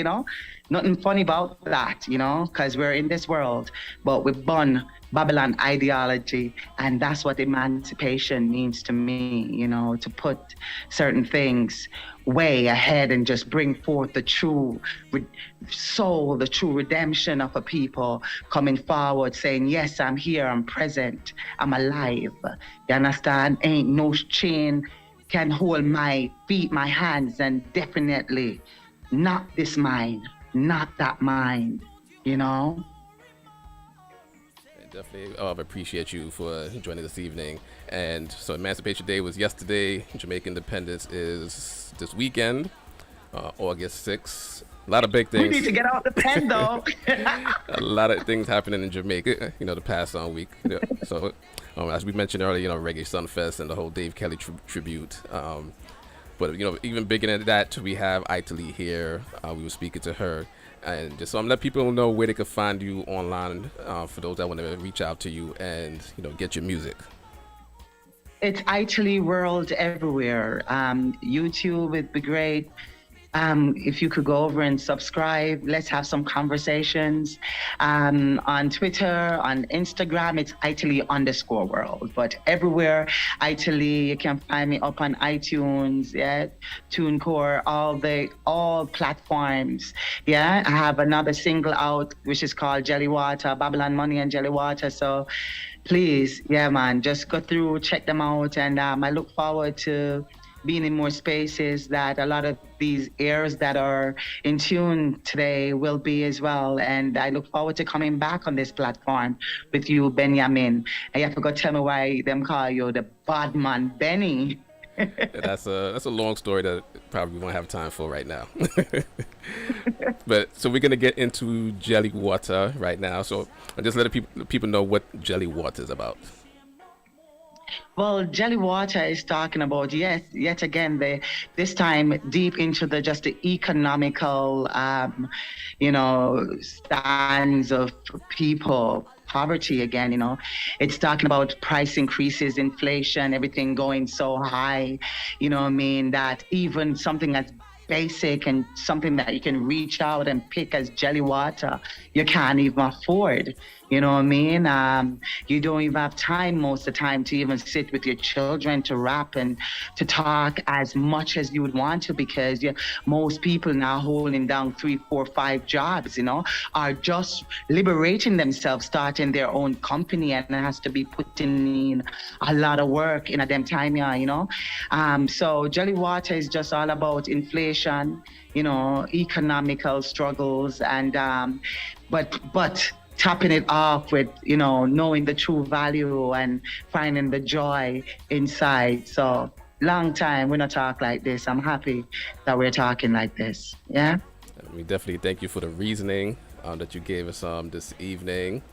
nothing funny about that, because we're in this world, but we've born Babylon ideology, and that's what emancipation means to me, to put certain things way ahead and just bring forth the true soul, the true redemption of a people coming forward saying, yes, I'm here, I'm present, I'm alive. You understand? Ain't no chain can hold my feet, my hands, and definitely not this mind, not that mind, Definitely appreciate you for joining this evening. And so Emancipation Day was yesterday. Jamaican Independence is this weekend. August 6th. A lot of big We things. need to get out the pen though. A lot of things happening in Jamaica, the past week. So, as we mentioned earlier, Reggae Sunfest and the whole Dave Kelly tribute. But, even bigger than that, we have Italee here. We were speaking to her. And just so I'm let people know where they can find you online for those that want to reach out to you and, get your music. It's Italee World everywhere. YouTube would be great. If you could go over and subscribe, let's have some conversations. On Twitter, on Instagram, it's Italee_world. But everywhere, Italee, you can find me up on iTunes, TuneCore, all platforms. Yeah, I have another single out, which is called Jelly Water, Babylon Money and Jelly Water. So please, man, just go through, check them out. And I look forward to being in more spaces that a lot of these ears that are in tune today will be as well. And I look forward to coming back on this platform with you, Benyamin. And you have to go tell me why them call you the BadMan Benny. That's a long story that probably won't have time for right now. But so we're gonna get into Jelly Water right now. So I'll just let people know what Jelly Water is about. Well, Jelly Water is talking about, yet again, this time deep into just the economical, stands of people, poverty again, It's talking about price increases, inflation, everything going so high, that even something as basic and something that you can reach out and pick as jelly water, you can't even afford. You don't even have time most of the time to even sit with your children to rap and to talk as much as you would want to, because most people now holding down 3, 4, 5 jobs, are just liberating themselves, starting their own company, and it has to be putting in a lot of work in a damn time, So Jelly Water is just all about inflation, economical struggles, and but topping it off with, knowing the true value and finding the joy inside. So long time we not talk like this. I'm happy that we're talking like this. Yeah. We definitely thank you for the reasoning that you gave us this evening.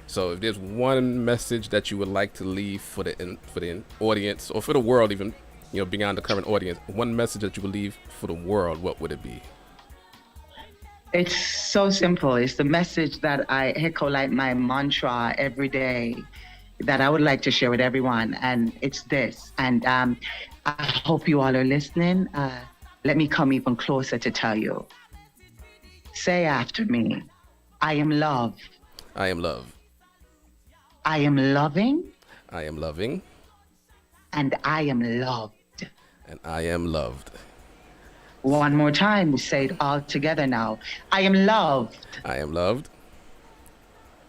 So if there's one message that you would like to leave for the audience, or for the world even, beyond the current audience, one message that you would leave for the world, what would it be? It's so simple. It's the message that I echo like my mantra every day that I would like to share with everyone. And it's this. And I hope you all are listening. Let me come even closer to tell you. Say after me, I am love. I am love. I am loving. I am loving. And I am loved. And I am loved. One more time, we say it all together now. I am loved. I am loved.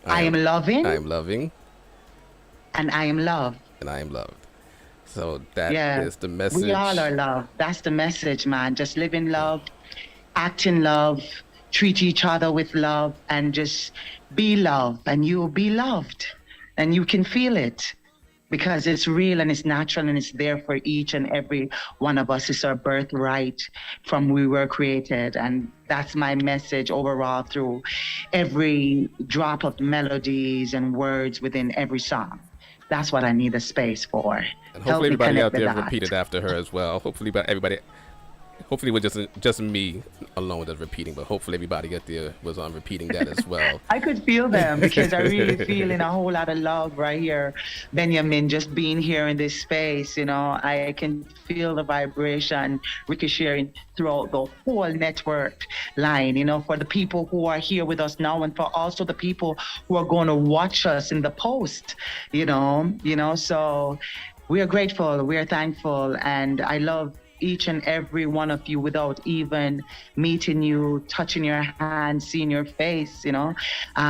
I am loving. I am loving. And I am loved. And I am loved. So that is the message. We all are loved. That's the message, man. Just live in love, act in love, treat each other with love, and just be loved. And you will be loved. And you can feel it. Because it's real and it's natural and it's there for each and every one of us. It's our birthright from we were created. And that's my message overall through every drop of melodies and words within every song. That's what I need a space for. And hopefully everybody out there repeated after her as well. Hopefully it was just me alone that's repeating, but hopefully everybody out there was on repeating that as well. I could feel them because I really feeling a whole lot of love right here. Benjamin, just being here in this space, I can feel the vibration ricocheting throughout the whole network line, for the people who are here with us now and for also the people who are going to watch us in the post, so we are grateful, we are thankful, and I love each and every one of you without even meeting you, touching your hand, seeing your face,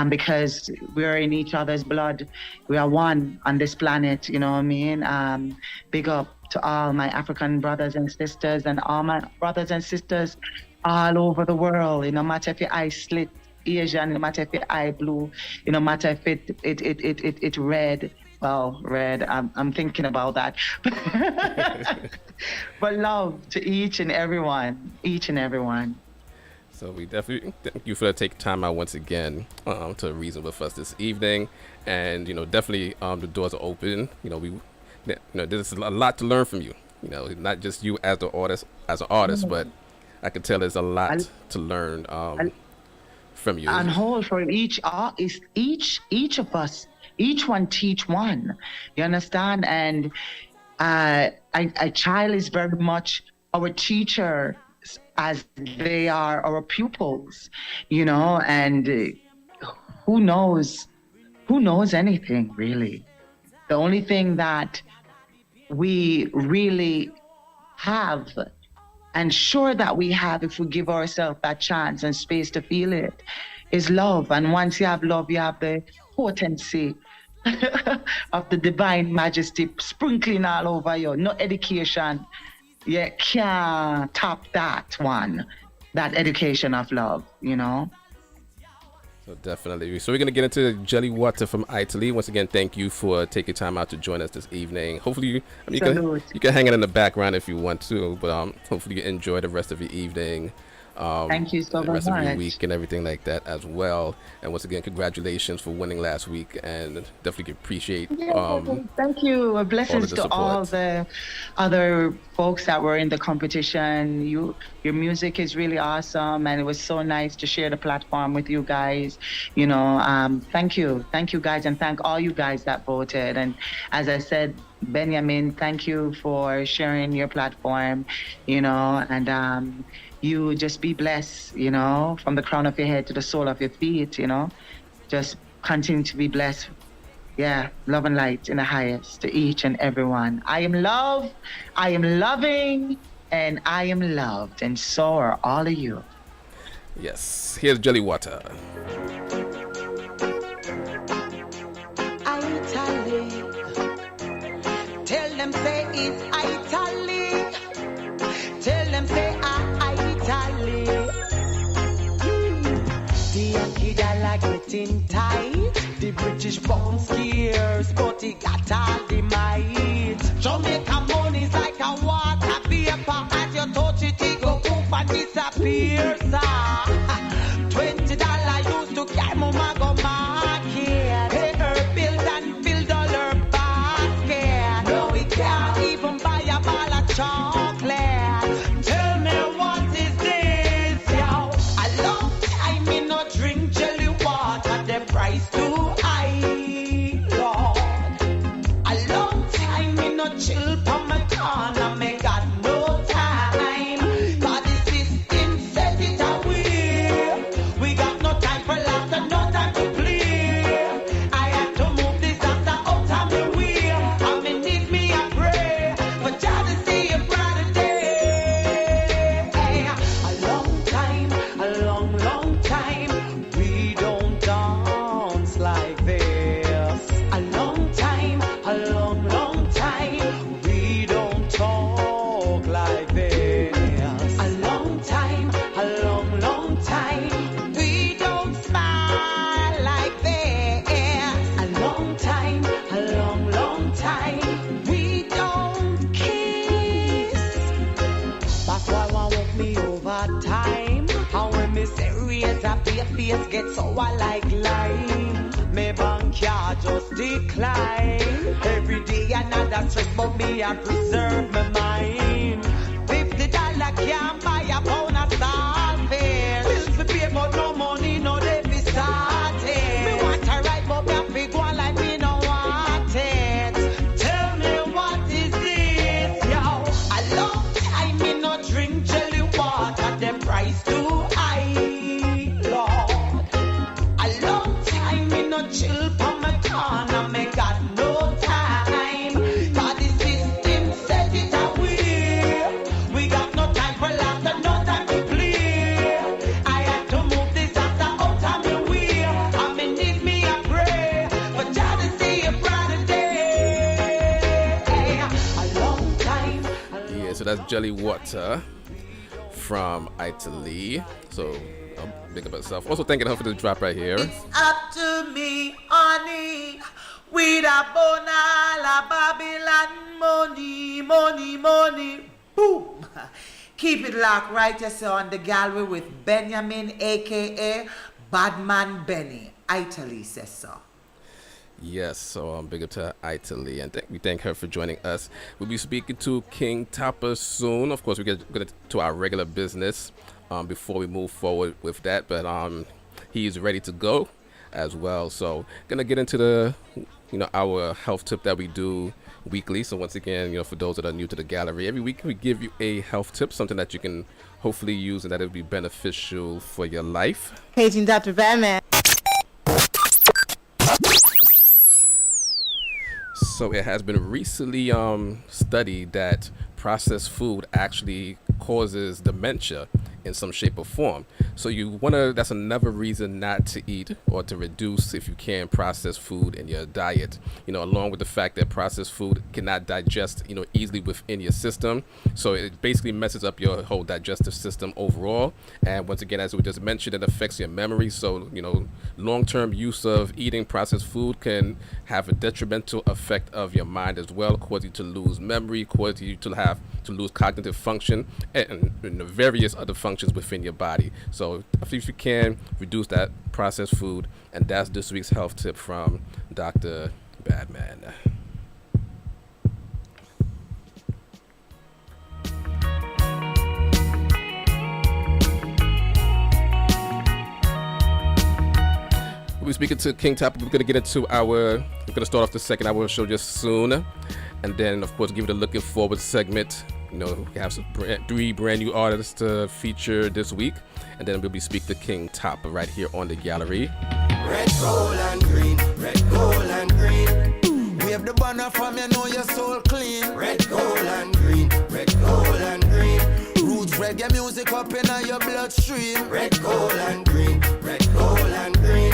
because we're in each other's blood. We are one on this planet, Big up to all my African brothers and sisters and all my brothers and sisters all over the world. No matter if your eye slit Asian, no matter if your eye blue, no matter if it red, Well, Red, I'm thinking about that. But love to each and everyone, each and everyone. So we definitely thank you for taking time out once again to reason with us this evening, and definitely the doors are open. There's a lot to learn from you. Not just you as an artist, but I can tell there's a lot to learn from you. And whole for each artist, each of us, each one teach one. You understand? And a child is very much our teacher as they are our pupils, and who knows anything really. The only thing that we really have, and sure that we have if we give ourselves that chance and space to feel it, is love. And once you have love, you have the potency of the divine majesty sprinkling all over you. No education, you can't top that one, that education of love, So definitely. So we're going to get into Jelly Water from Italee. Once again, thank you for taking time out to join us this evening. Hopefully, you can hang it in the background if you want to, but hopefully you enjoy the rest of your evening. Thank you so much. The rest of your week and everything like that as well. And once again, congratulations for winning last week, and definitely appreciate. Thank you. Blessings to all the other folks that were in the competition. Your music is really awesome, and it was so nice to share the platform with you guys. Thank you guys, and thank all you guys that voted. And as I said, Benyamin, thank you for sharing your platform. And you just be blessed, from the crown of your head to the sole of your feet, just continue to be blessed. Yeah, love and light in the highest to each and everyone. I am love, I am loving, and I am loved, and so are all of you. Yes, here's Jelly Water. Italee. Tell them say it's Italee. Tell them say Italee. The Yankee dollar getting tight. The British pound scarce, but he got all the might. Jamaica money's like a water vapor. As you touch it, it go poof and disappear, sir. $20 used to carry mama go market. Pay her bills and fill dollar basket. No, we can't even buy a ball of chocolate. Tell me what is this, yo? A long time me no drink jelly water. The price too high, Lord. A long time me no chill pa my corner. Me got no time. 'Cause the system says it away. We got no time for laughter, no time to play. I had to move this after out of my way. I me need me a pray for Jah to see a brighter day. A long time, a long, long time, we don't dance like this. A long time, a long, long time, we don't talk like this. A long time, a long, long time, we don't smile like this. A long time, a long, long time, we don't kiss. That's why I want me over time. And when me say raise up your face, get sour like lime. Me bank card just decline. Every day another stress, but me I preserve my mind. $50 can't buy a pound of saltfish. Bills for pay, but no money, no they be started. Me want to ride, but me have to go on like me no want it. Tell me what is this, yo? A long time me no drink jelly water. The price too high, Lord. A long time me no chill pa my corner. Me got no time. 'Cause the system says it away. We got no time for laughter, no time to play. I had to move this after out of my way. I me need me a pray for Jah to see a brighter day. A long time. Yeah, so that's Jelly Water from Italee. So big up herself. Also thanking her for this drop right here. Up to me, honey. We da bona la Babylon money, money, money. Boom. Keep it locked right here on the gallery with Benyamin, aka BadMan Benny. Italee says so. Yes, so big up to Italee, and we thank her for joining us. We'll be speaking to King Tappa soon. Of course, we get to our regular business before we move forward with that, but he's ready to go as well. So gonna get into the our health tip that we do weekly. So once again, for those that are new to the gallery, every week we give you a health tip, something that you can hopefully use and that it'll be beneficial for your life. Paging Dr. BadMan. So it has been recently studied that processed food actually causes dementia in some shape or form. So that's another reason not to eat or to reduce, if you can, processed food in your diet, along with the fact that processed food cannot digest, easily within your system. So it basically messes up your whole digestive system overall. And once again, as we just mentioned, it affects your memory. So, long-term use of eating processed food can have a detrimental effect of your mind as well, cause you to lose memory, cause you to lose cognitive function and the various other functions within your body. So if you can, reduce that processed food. And that's this week's health tip from Dr. BadMan. We're speaking to King Tappa. We're going to start off the second hour of the show just soon. And then, of course, give it a looking forward segment. We have three brand new artists to feature this week. And then we'll be speaking to King Tappa right here on the gallery. Red, gold, and green. Red, gold, and green. Wave the banner from your soul clean. Red, gold, and green. Red, gold, and green. Roots reggae music up in your bloodstream. Red, gold, and green. Red, gold, and green.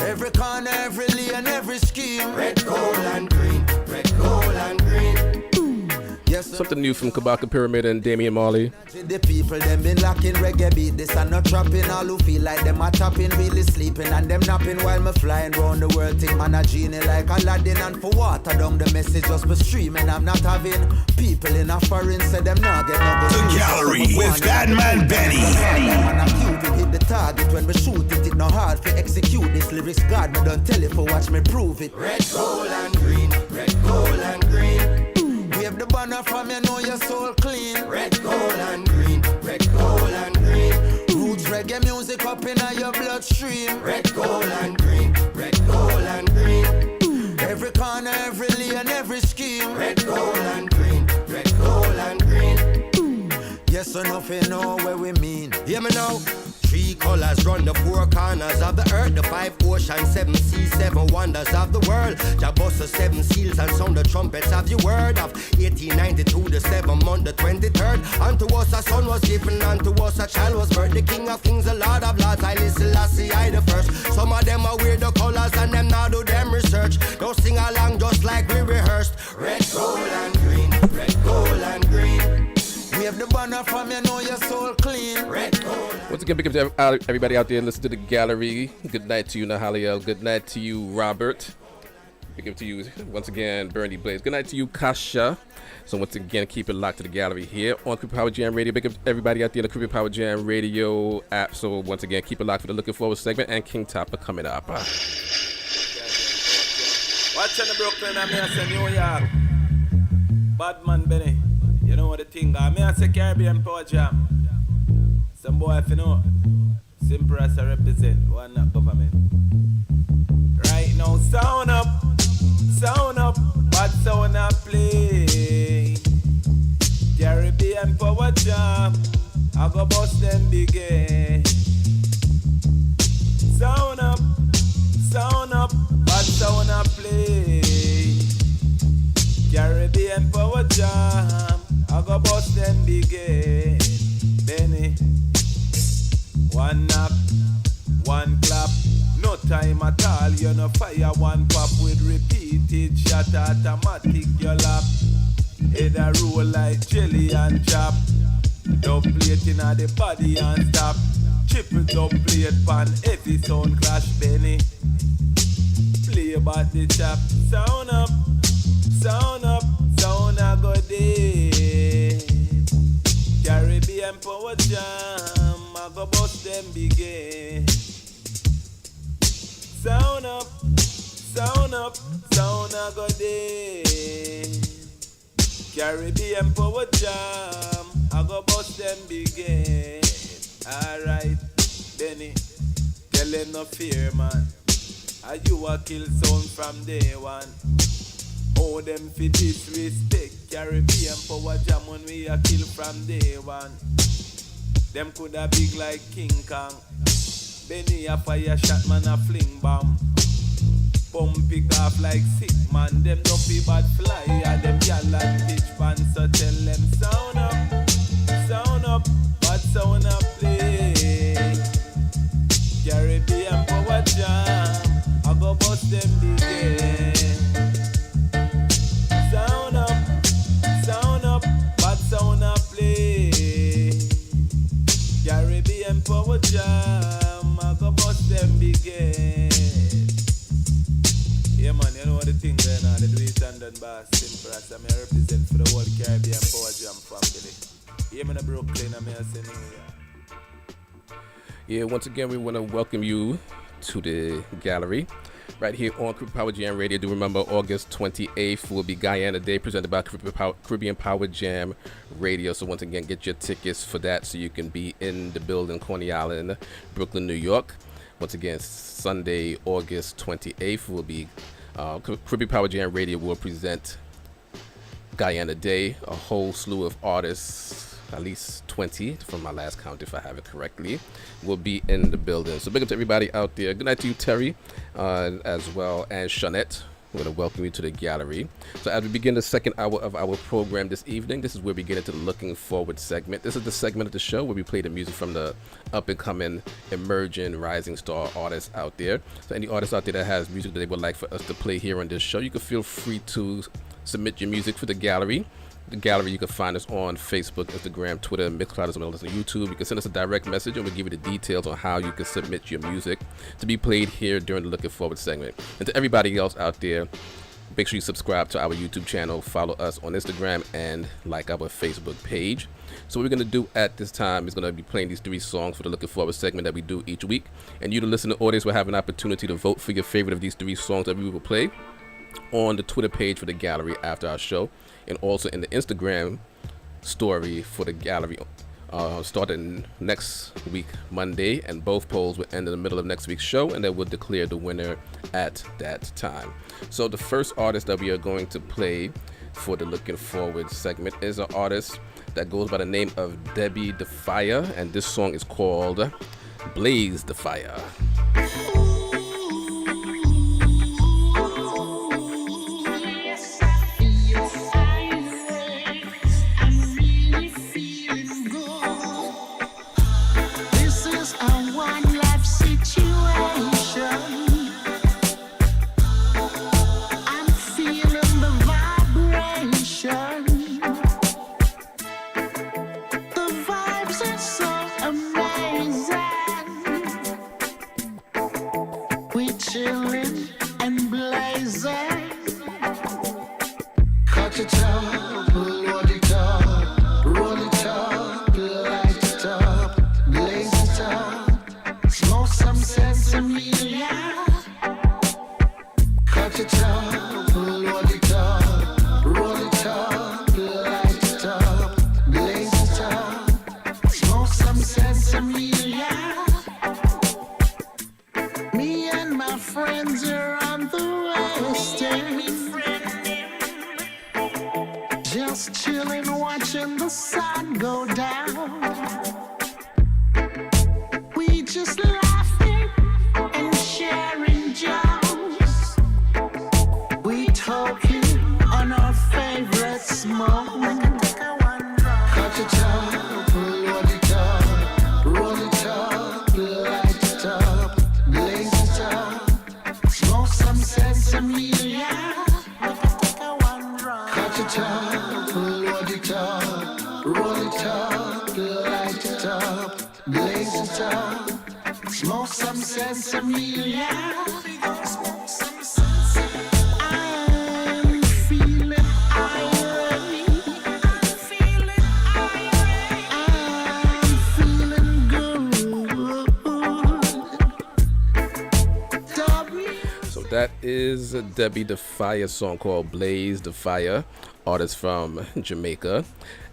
Every corner, every lane, every scheme. Red, gold, and green. Red, gold, and green. Yes, something new from Kabaka Pyramid and Damian Marley. The people them been locking reggae beat. This and not trapping. All who feel like them are tapping, really sleeping and them napping while me flying round the world. Think man a genie like Aladdin, and for water down the message just be streaming. I'm not having people in a foreign say them not get no good. The gallery with BadMan Benny. Man a Cupid hit the target when we shoot it. It not hard to execute this lyrics. God me don't tell it for watch me prove it. Red, gold, and green. Red, gold, and green. Wave the banner from your soul clean. Red, gold, and green. Red, gold, and green. Roots reggae music up in your bloodstream. Red, gold, and green. Red, gold, and green. Every corner, every lane, every scheme. Red, gold, and green. Red, gold, and green. Yes or nothing know where we mean. Hear me now. 3 colors run the 4 corners of the earth, the 5 oceans, 7 seas, 7 wonders of the world. Jah bust the 7 seals and sound the trumpets. Have you word of 1892, the 7th month, the 23rd? Unto us a son was given, unto us a child was birthed. The King of Kings, the Lord of Lords, I listen, I the first. Some of them are weird the colors and them now do them research. Don't sing along just like we rehearsed. Red, gold, and green. Red, gold, and green. Wave the banner from your soul clean. Red, gold. Once again, big up to everybody out there listening to the gallery. Good night to you, Nahaliel. Good night to you, Robert. Big up to you once again, Bernie Blaze. Good night to you, Kasha. So once again, keep it locked to the gallery here on Creepy Power Jam Radio. Big up to everybody out there in the Creepy Power Jam Radio app. So once again, keep it locked for the Looking Forward segment and King Tappa coming up. Watch in the Brooklyn, I'm here in New York. BadMan Benny. You know what the thing is? Me and say Caribbean Power Jam. Some boy if you know. Simple as I represent. One not government. Right now, sound up. Bad sound up play. Caribbean Power Jam. I go bust them big. Sound up. Bad sound up play. Caribbean Power Jam. I go bust them big. Benny. One knock, one clap. No time at all, you know fire one pop with repeated shot automatic your lap. Head a roll like jelly and chop. Dub plate inna the body and stop. Triple dub plate pan heavy sound clash Benny. play about the chop. Sound up, sound up, sound a go day. Caribbean power jam, I go bust them begin. Sound up, sound up, sound a go day. Caribbean power jam, I go bust them begin. Alright, Benny, tell them no fear, man. And you a kill sound from day one. Oh, them fi disrespect Caribbean power jam when we a kill from day one. Them coulda big like King Kong. Benny a fire shot, man a fling bomb. Pump pick off like sick man. Them don't be bad fly. And them gal and pitch pan. So tell them sound up, but sound up play. Caribbean power jam, I go bust them begin. Sound up, but sound up play. Caribbean power jam, I go bust them begin. Yeah man, you know what the thing there now, they do it and done by simple as I represent for the whole Caribbean power jam family. Yeah, man, Brooklyn, I'm here saying Yeah, once again, we want to welcome you to the gallery right here on Caribbean Power Jam Radio. Do remember August 28th will be Guyana Day presented by Caribbean Power Jam Radio. So once again, get your tickets for that so you can be in the building, Coney Island, Brooklyn, New York. Once again, Sunday, August 28th will be Caribbean Power Jam Radio will present Guyana Day. A whole slew of artists, at least 20 from my last count if I have it correctly, will be in the building. So big up to everybody out there. Good night to you, Terry, as well as Shanette. We're going to welcome you to the gallery. So as we begin the second hour of our program this evening, this is where we get into the Looking Forward segment. This is the segment of the show where we play the music from the up-and-coming, emerging, rising star artists out there. So any artists out there that has music that they would like for us to play here on this show, you can feel free to submit your music for the gallery. The gallery, you can find us on Facebook, Instagram, Twitter, Mixcloud, as well as on YouTube. You can send us a direct message and we'll give you the details on how you can submit your music to be played here during the Looking Forward segment. And to everybody else out there, make sure you subscribe to our YouTube channel, follow us on Instagram, and like our Facebook page. So what we're going to do at this time is going to be playing these 3 songs for the Looking Forward segment that we do each week. And you, the listening audience, will have an opportunity to vote for your favorite of these 3 songs that we will play on the Twitter page for the gallery after our show, and also in the Instagram story for the gallery starting next week, Monday, and both polls will end in the middle of next week's show, and then we'll declare the winner at that time. So the first artist that we are going to play for the Looking Forward segment is an artist that goes by the name of Debbie the Fire, and this song is called Blaze the Fire. Smoke some sense of me, yeah. that is Debbie DeFire's song called Blaze the Fire, artist from Jamaica.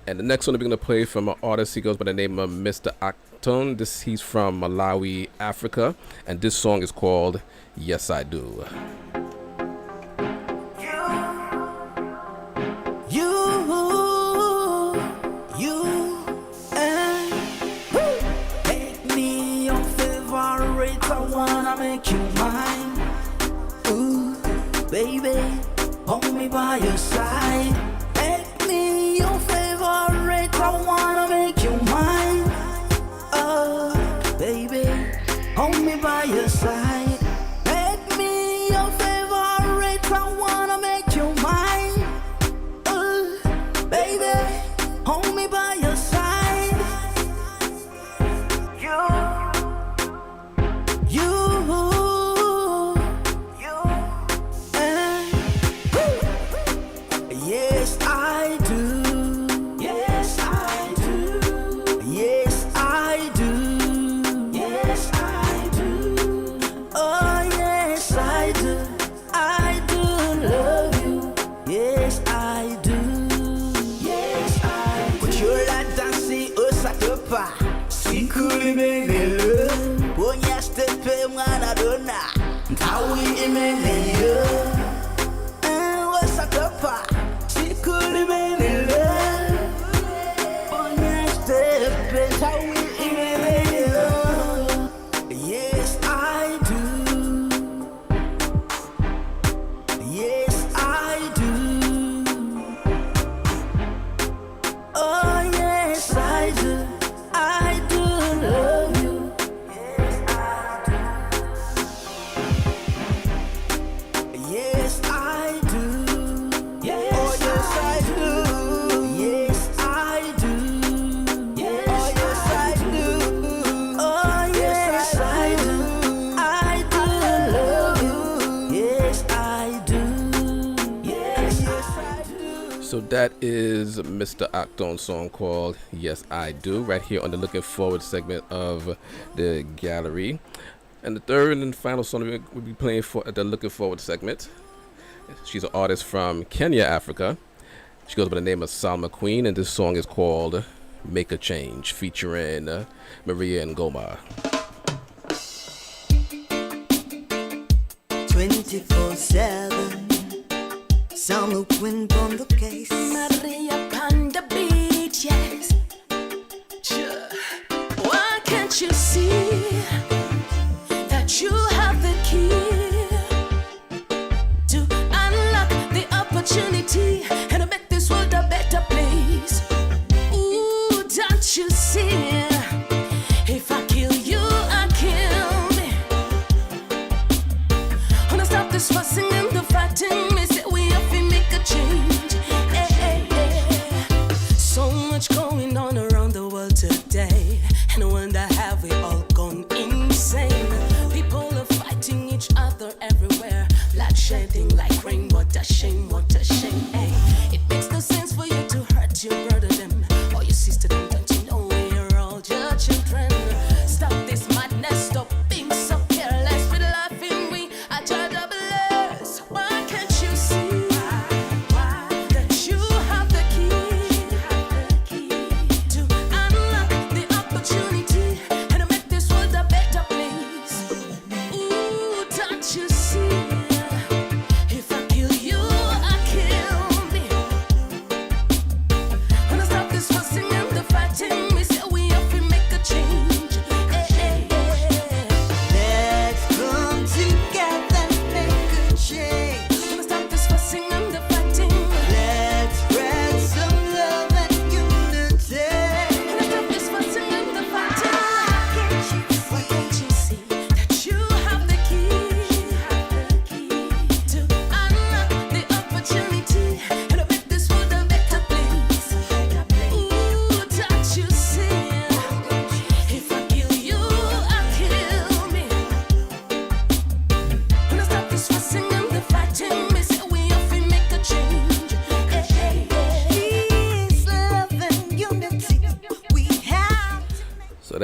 And the next one we're going to play from an artist, he goes by the name of Mr. Acton. He's from Malawi, Africa, and this song is called Yes I Do. Make you mine, ooh, baby, hold me by your side. Make me your favorite, I wanna make you mine. Oh, baby, hold me by your side. Make me your favorite, I wanna make you mine. Oh, baby, hold me by your side. So that is Mr. Acton's song called Yes I Do, right here on the Looking Forward segment of the gallery. And the third and final song we'll be playing for the Looking Forward segment. She's an artist from Kenya, Africa. She goes by the name of Salma Queen, and this song is called Make a Change, featuring Maria Ngoma. 24/7, Salma Queen on the case. Maria on the beat, yes. Sure. Why can't you see that you have the key to unlock the opportunity and to make this world a better place? Ooh, don't you see? If I kill you, I kill me. Wanna stop this fussing and the fighting? Me say we have to make a change. Hey, hey, hey. So much going on around the world today, and I wonder have we all gone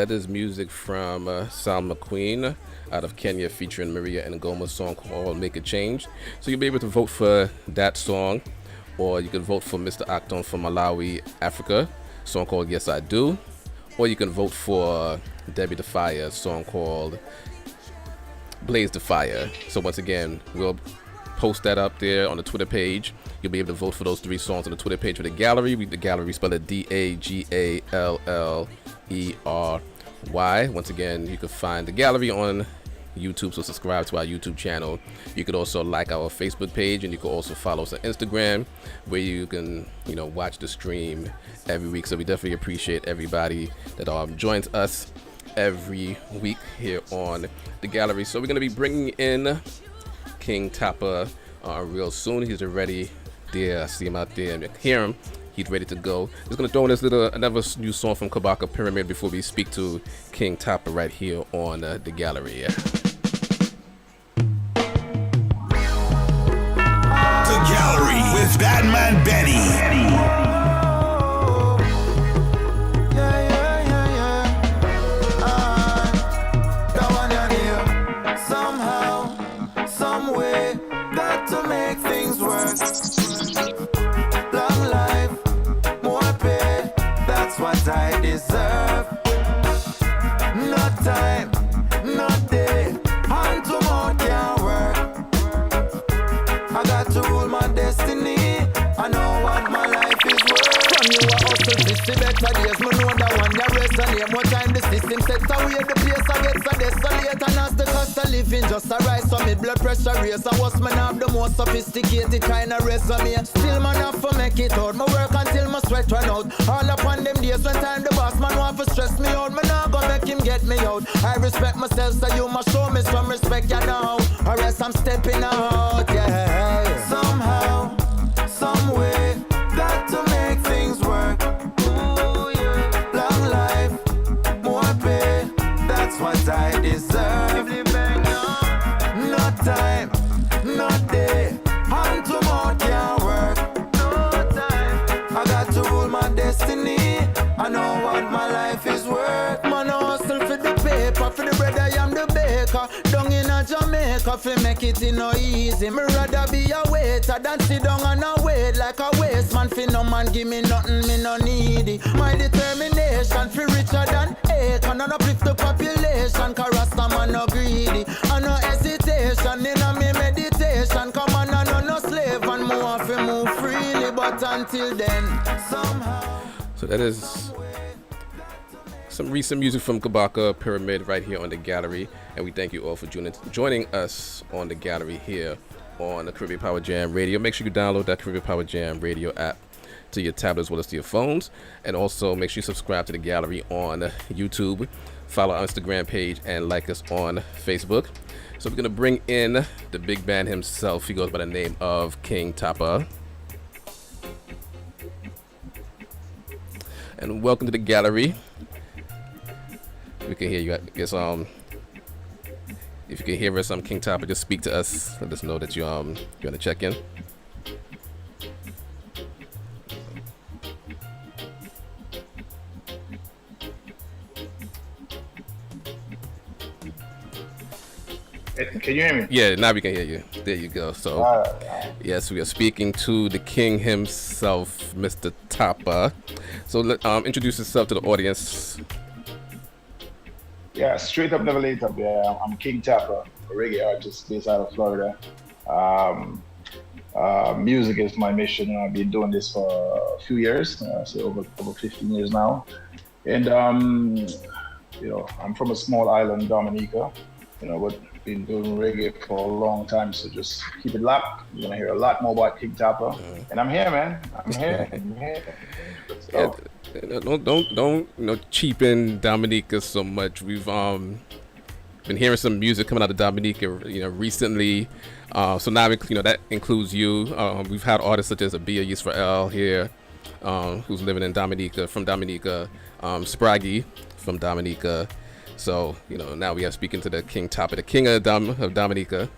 that is music from Sal McQueen out of Kenya featuring Maria and Goma, song called Make a Change. So you'll be able to vote for that song, or you can vote for Mr. Acton from Malawi, Africa, song called Yes I Do, or you can vote for Debbie the Fire, song called Blaze the Fire. So once again, we'll post that up there on the Twitter page. You'll be able to vote for those 3 songs on the Twitter page for the gallery. The gallery, spell it DAGALLERY. Once again, you can find the gallery on YouTube, so subscribe to our YouTube channel. You could also like our Facebook page, and you can also follow us on Instagram, where you can, watch the stream every week. So we definitely appreciate everybody that joins us every week here on the gallery. So we're going to be bringing in King Tappa real soon. He's already there. I see him out there and hear him. He's ready to go. Just going to throw in this another new song from Kabaka Pyramid before we speak to King Tappa right here on the gallery. The gallery with BadMan Benny. Long life, more pay, that's what I deserve. No time, no day, hand to mouth can't work. I got to rule my destiny, I know what my life is worth. From you a hustle, this the better days, me know that one that resonate. More time the system sets away, the place I get so desolate. And as the cost of living just a rise, so me blood pressure raise. I was man have the most sophisticated kind of resume. Still man have to make it out, me work until my sweat run out. All upon them days when time the boss man want to stress me out. Me nah go make him get me out. I respect myself, so you must show me some respect, you know, or else I'm stepping out, yeah. Somehow, some way, got to make things work. Ooh, yeah. Long life, more pay, that's what I deserve. No time, no day, hand to mouth can't work. No time, I got to rule my destiny, I know what my life is worth. Man, I hustle for the paper, for the bread I am the baker. Down in a Jamaica, fi make it no easy. Me rather be a waiter than sit down and a wait like a waste man. Fi no man give me nothing, me no needy. My determination fi richer than acre. And uplift the population, cause Rasta man no greedy. And no hesitation in a me meditation. Come on, I no slave and more fi move freely. But until then, somehow. So that is some recent music from Kabaka Pyramid right here on the gallery, and we thank you all for joining us on the gallery here on the Caribbean Power Jam Radio. Make sure you download that Caribbean Power Jam Radio app to your tablet as well as to your phones, and also make sure you subscribe to the gallery on YouTube, follow our Instagram page, and like us on Facebook. So we're gonna bring in the big band himself. He goes by the name of King Tappa. And welcome to the gallery. We can hear you. I guess if you can hear us, King Tappa, just speak to us. Let us know that you want to check in. Can you hear me? Yeah, now we can hear you. There you go. So, yes, we are speaking to the king himself, Mr. Tappa. So, introduce yourself to the audience. Yeah, straight up, never late up. Yeah, I'm King Tappa, a reggae artist based out of Florida. Music is my mission. I've been doing this for a few years, so over 15 years now. And I'm from a small island, Dominica. But been doing reggae for a long time. So just keep it locked. You're gonna hear a lot more about King Tappa. And I'm here, man. I'm here. So. Yeah, don't cheapen Dominica so much. We've been hearing some music coming out of Dominica, recently. So now that includes you. We've had artists such as Abia Yisrael here, who's living in Dominica, from Dominica, Spraggy from Dominica. So, now we are speaking to the King Tappa, the king of Dominica.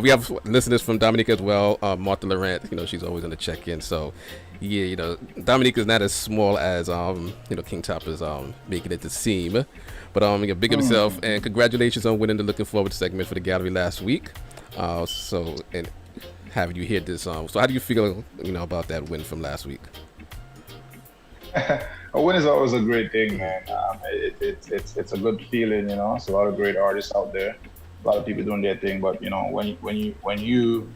We have listeners from Dominica as well. Martha Laurent, she's always in the check-in. So, Yeah, Dominique is not as small as King Tappa's making it to seem. But big up himself, and congratulations on winning the Looking Forward segment for the gallery last week. And having you hear this, so how do you feel, about that win from last week? A win is always a great thing, man. It's a good feeling, It's a lot of great artists out there, a lot of people doing their thing. But when you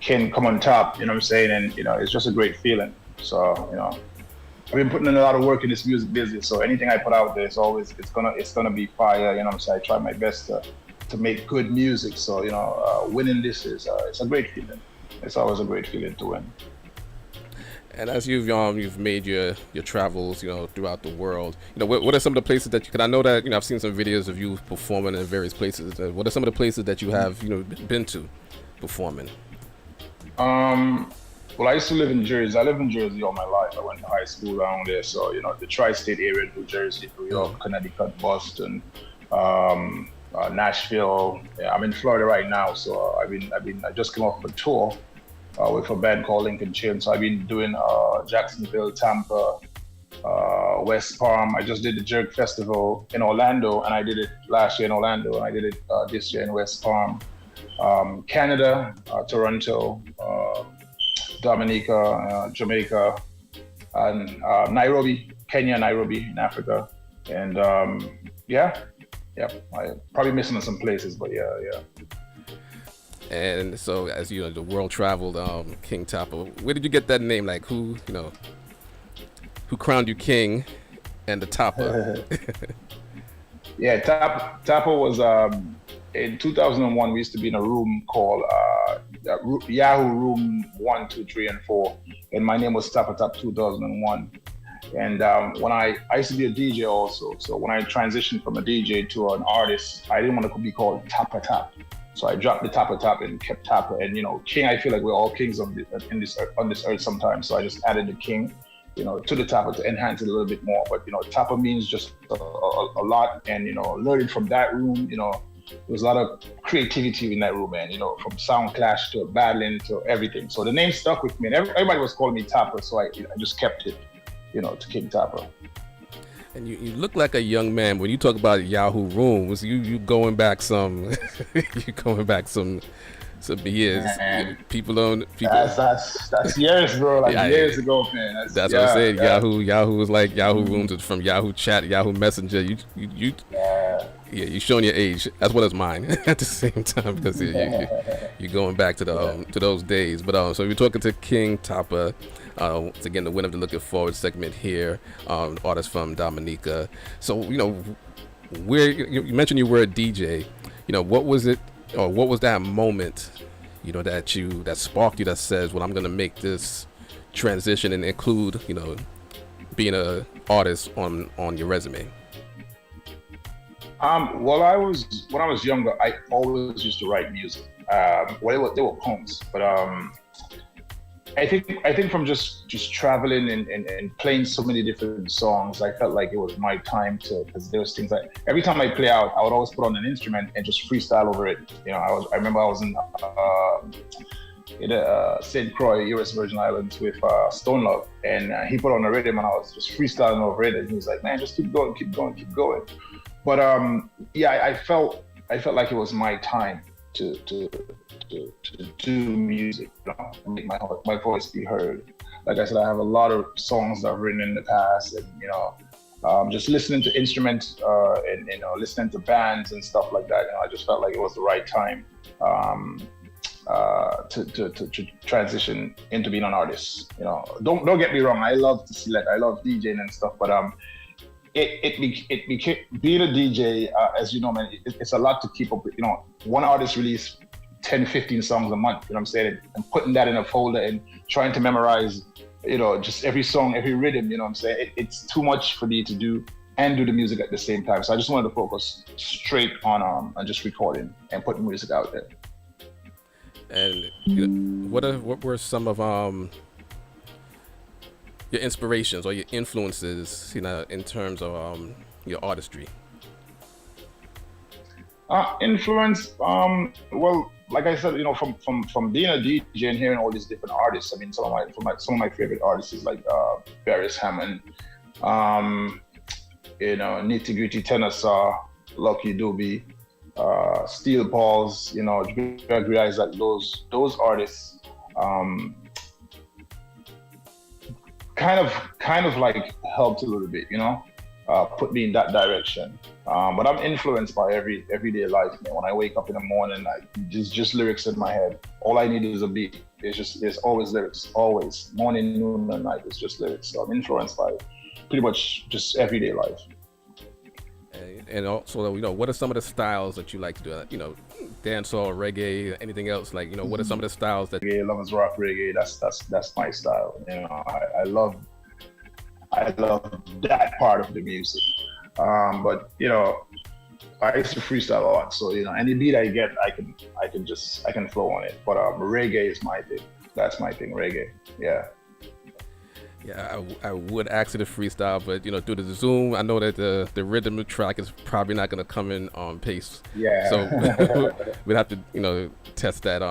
can come on top, and it's just a great feeling. So I've been putting in a lot of work in this music business. So anything I put out there, it's gonna be fire. I try my best to make good music. So winning this is it's a great feeling. It's always a great feeling to win. And as you've made your travels, throughout the world, what are some of the places that because I know that I've seen some videos of you performing in various places. What are some of the places that you have been to performing? Well, I used to live in Jersey. I lived in Jersey all my life. I went to high school around there. So the tri-state area, New Jersey, New York, Connecticut, Boston, Nashville. Yeah, I'm in Florida right now. So I just came off a tour with a band called Lincoln Chain. So I've been doing Jacksonville, Tampa, West Palm. I just did the Jerk Festival in Orlando, and I did it last year in Orlando, and I did it this year in West Palm. Canada, Toronto, Dominica, Jamaica, and Nairobi, Kenya, Nairobi in Africa. And I probably missing some places, but yeah. And so, as the world traveled, King Tappa, where did you get that name? Like, who crowned you king, and the Tappa? Yeah, Tappa was in 2001. We used to be in a room called Yahoo Room 1, 2, 3, and 4, and my name was Tappa 2001. And when I used to be a DJ also, so when I transitioned from a DJ to an artist, I didn't want to be called Tappa. So I dropped the Tappa and kept Tappa. And king, I feel like we're all kings on this earth sometimes. So I just added the king, to the Tappa to enhance it a little bit more. But Tappa means just a lot, and learning from that room, there was a lot of creativity in that room, man. From sound clash to battling to everything. So the name stuck with me, and everybody was calling me Tappa, so I just kept it, to King Tappa. And you look like a young man when you talk about Yahoo Rooms. You going back some, some years. People. That's years, bro. Years ago, man. That's what I said. Yeah. Yahoo was like Yahoo Rooms. It's from Yahoo Chat, Yahoo Messenger. You're showing your age as well as mine at the same time, because you're going back to those days. But so we're talking to King Tappa. Once again, the winner of the Looking Forward segment here, artist from Dominica. So where you mentioned you were a DJ. What was it, or what was that moment, that sparked you, that says, well, I'm gonna make this transition and include, being a artist on your resume? When I was younger, I always used to write music. They were poems, but I think from just traveling and playing so many different songs, I felt like it was my time because there was things like every time I play out, I would always put on an instrument and just freestyle over it. I remember I was in St. Croix, U.S. Virgin Islands with Stone Love, and he put on a rhythm and I was just freestyling over it, and he was like, "Man, just keep going." But I felt like it was my time to do music, make my voice be heard. Like I said, I have a lot of songs that I've written in the past, and just listening to instruments and listening to bands and stuff like that. I just felt like it was the right time to transition into being an artist. Don't get me wrong, I love to select, I love DJing and stuff, but it became being a DJ, as you know, man, it's a lot to keep up with. One artist release 10, 15 songs a month, I'm saying, and putting that in a folder and trying to memorize, just every song, every rhythm, I'm saying, it's too much for me to do and do the music at the same time. So I just wanted to focus straight on just recording and putting music out there. And what were some of your inspirations or your influences, in terms of your artistry? Influence, well, like I said, from being a DJ and hearing all these different artists. I mean, some of my favorite artists is like Barris Hammond, Nitty Gritty Tenor, Lucky Dube, Steel Pulse. You realize that those artists kind of like helped a little bit, put me in that direction. But I'm influenced by everyday life. When I wake up in the morning, just lyrics in my head. All I need is a beat. There's always lyrics, always. Morning, noon, and night. It's just lyrics. So I'm influenced by pretty much just everyday life. And also, what are some of the styles that you like to do? Dancehall, reggae, anything else? What are some of the styles that? Reggae, lovers rock, reggae. That's my style. I love that part of the music. But I used to freestyle a lot, so any beat I get, I can flow on it. But reggae is my thing. That's my thing, reggae. Yeah. Yeah, I would ask you to freestyle, but through the Zoom, I know that the rhythm of the track is probably not going to come in on pace. Yeah. So we'd have to test that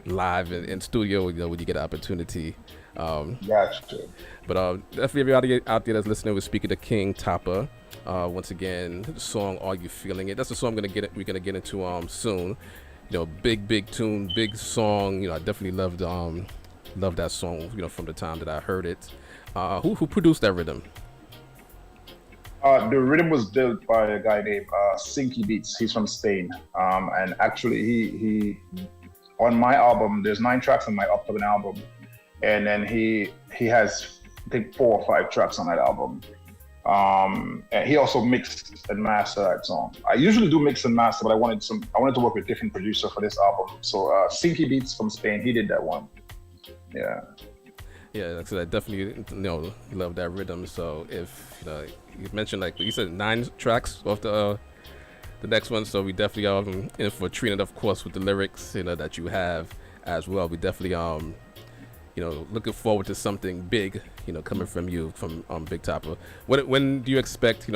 live in studio when you get an opportunity. Gotcha. But definitely everybody out there that's listening, we're speaking to King Tappa. Once again, the song "Are You Feeling It?" That's the song we're gonna get into soon. Big tune, big song. I definitely loved that song. From the time that I heard it. Who produced that rhythm? The rhythm was built by a guy named Sinky Beats. He's from Spain, and actually he on my album. There's 9 tracks on my upcoming album, and then he has, I think, 4 or 5 tracks on that album. And he also mixed and mastered that song. I usually do mix and master, but I wanted to work with a different producer for this album. So Sinky Beats from Spain, he did that one. Yeah. Yeah, so I definitely love that rhythm. So if you mentioned, like you said, 9 tracks off the next one, so we definitely are in for a treat, and of course with the lyrics that you have as well. We definitely looking forward to something big coming from you, from Big Tappa. When do you expect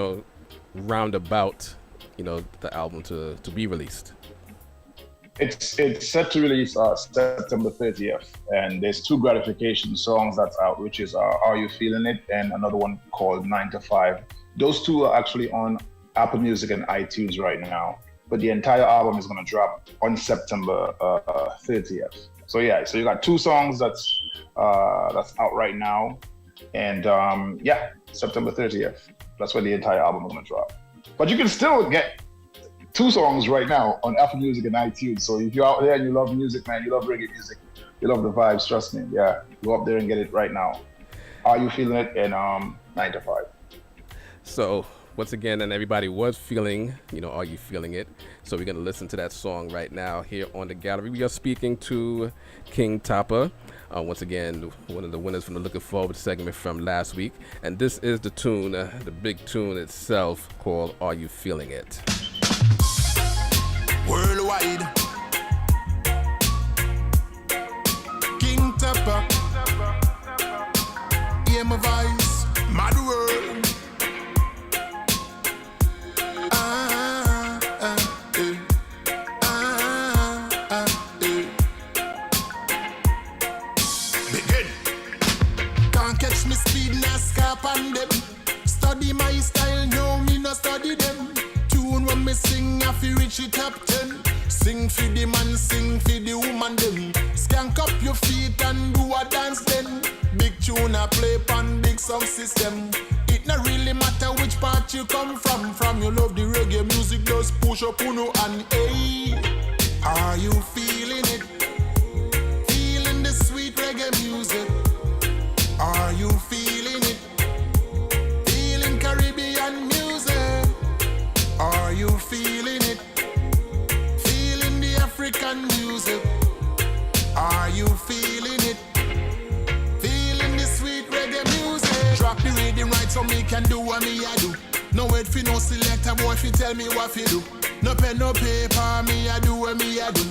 roundabout the album to be released? It's set to release September 30th, and there's 2 gratification songs that's out, which is Are You Feeling It, and another one called 9 to 5. Those 2 are actually on Apple Music and iTunes right now, but the entire album is going to drop on September 30th. So yeah, so you got 2 songs that's out right now, and September 30th. That's when the entire album is going to drop. But you can still get 2 songs right now on Apple Music and iTunes. So if you're out there and you love music, man, you love reggae music, you love the vibes, trust me, yeah, go up there and get it right now. Are You Feeling It? And 9 to 5. So once again, and everybody was feeling, Are You Feeling It? So we're going to listen to that song right now here on The Gallery. We are speaking to King Tappa. Once again, one of the winners from the Looking Forward segment from last week. And this is the tune, the big tune itself, called Are You Feeling It? Worldwide, King Tappa, hear my voice, mad world. Begin. Can't catch me speed, NASCAR on them. Study my style, no me no study them. When me sing, I feel reach the top 10. Sing for the man, sing for the woman them. Skank up your feet and do a dance then. Big tune I play pan big sound system. It not really matter which part you come from. From you love the reggae music, just push up uno and hey. Are you feeling it? Feeling the sweet reggae music? Are you feeling it? Feeling Caribbean music? Are you feeling it? Feeling the African music? Are you feeling it? Feeling the sweet reggae music? Drop the rhythm right so me can do what me I do. No wait for no selector boy fi tell me what fi do. No pen no paper, me I do what me I do.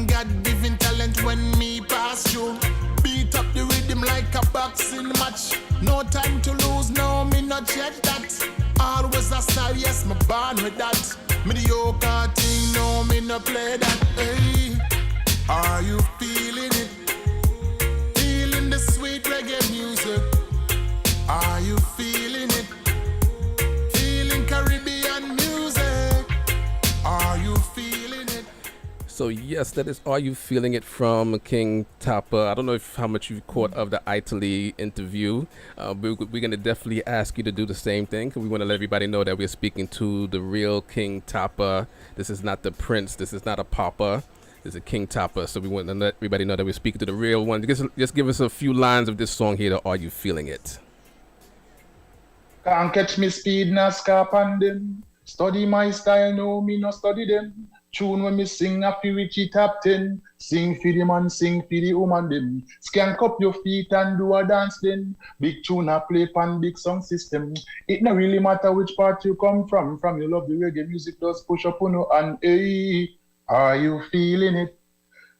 God given talent when me pass through. Beat up the rhythm like a boxing match. No time to lose, no me not check that. Always a style, yes, me born with that. Me the yoga thing, no, me no play that. Hey, are you feeling it? Feeling the sweet reggae music? Are you feeling it? Feeling Caribbean music? Are you feeling it? So yes, that is Are You Feeling It from King Tappa. I don't know how much you caught of the Italee interview. We're going to definitely ask you to do the same thing. We want to let everybody know that we're speaking to the real King Tappa. This is not the prince. This is not a papa. This is a King Tappa. So we want to let everybody know that we're speaking to the real one. Just give us a few lines of this song here, the Are You Feeling It? Can't catch me speed, NASCAR pan them. Study my style, no, me no study them. Tune when me sing a fi Richie top 10. Sing for the man, sing for the woman them. Skank up your feet and do a dance then. Big tune a play pan big song system. It no really matter which part you come from. From you love the reggae music, just push up on you and hey, are you feeling it?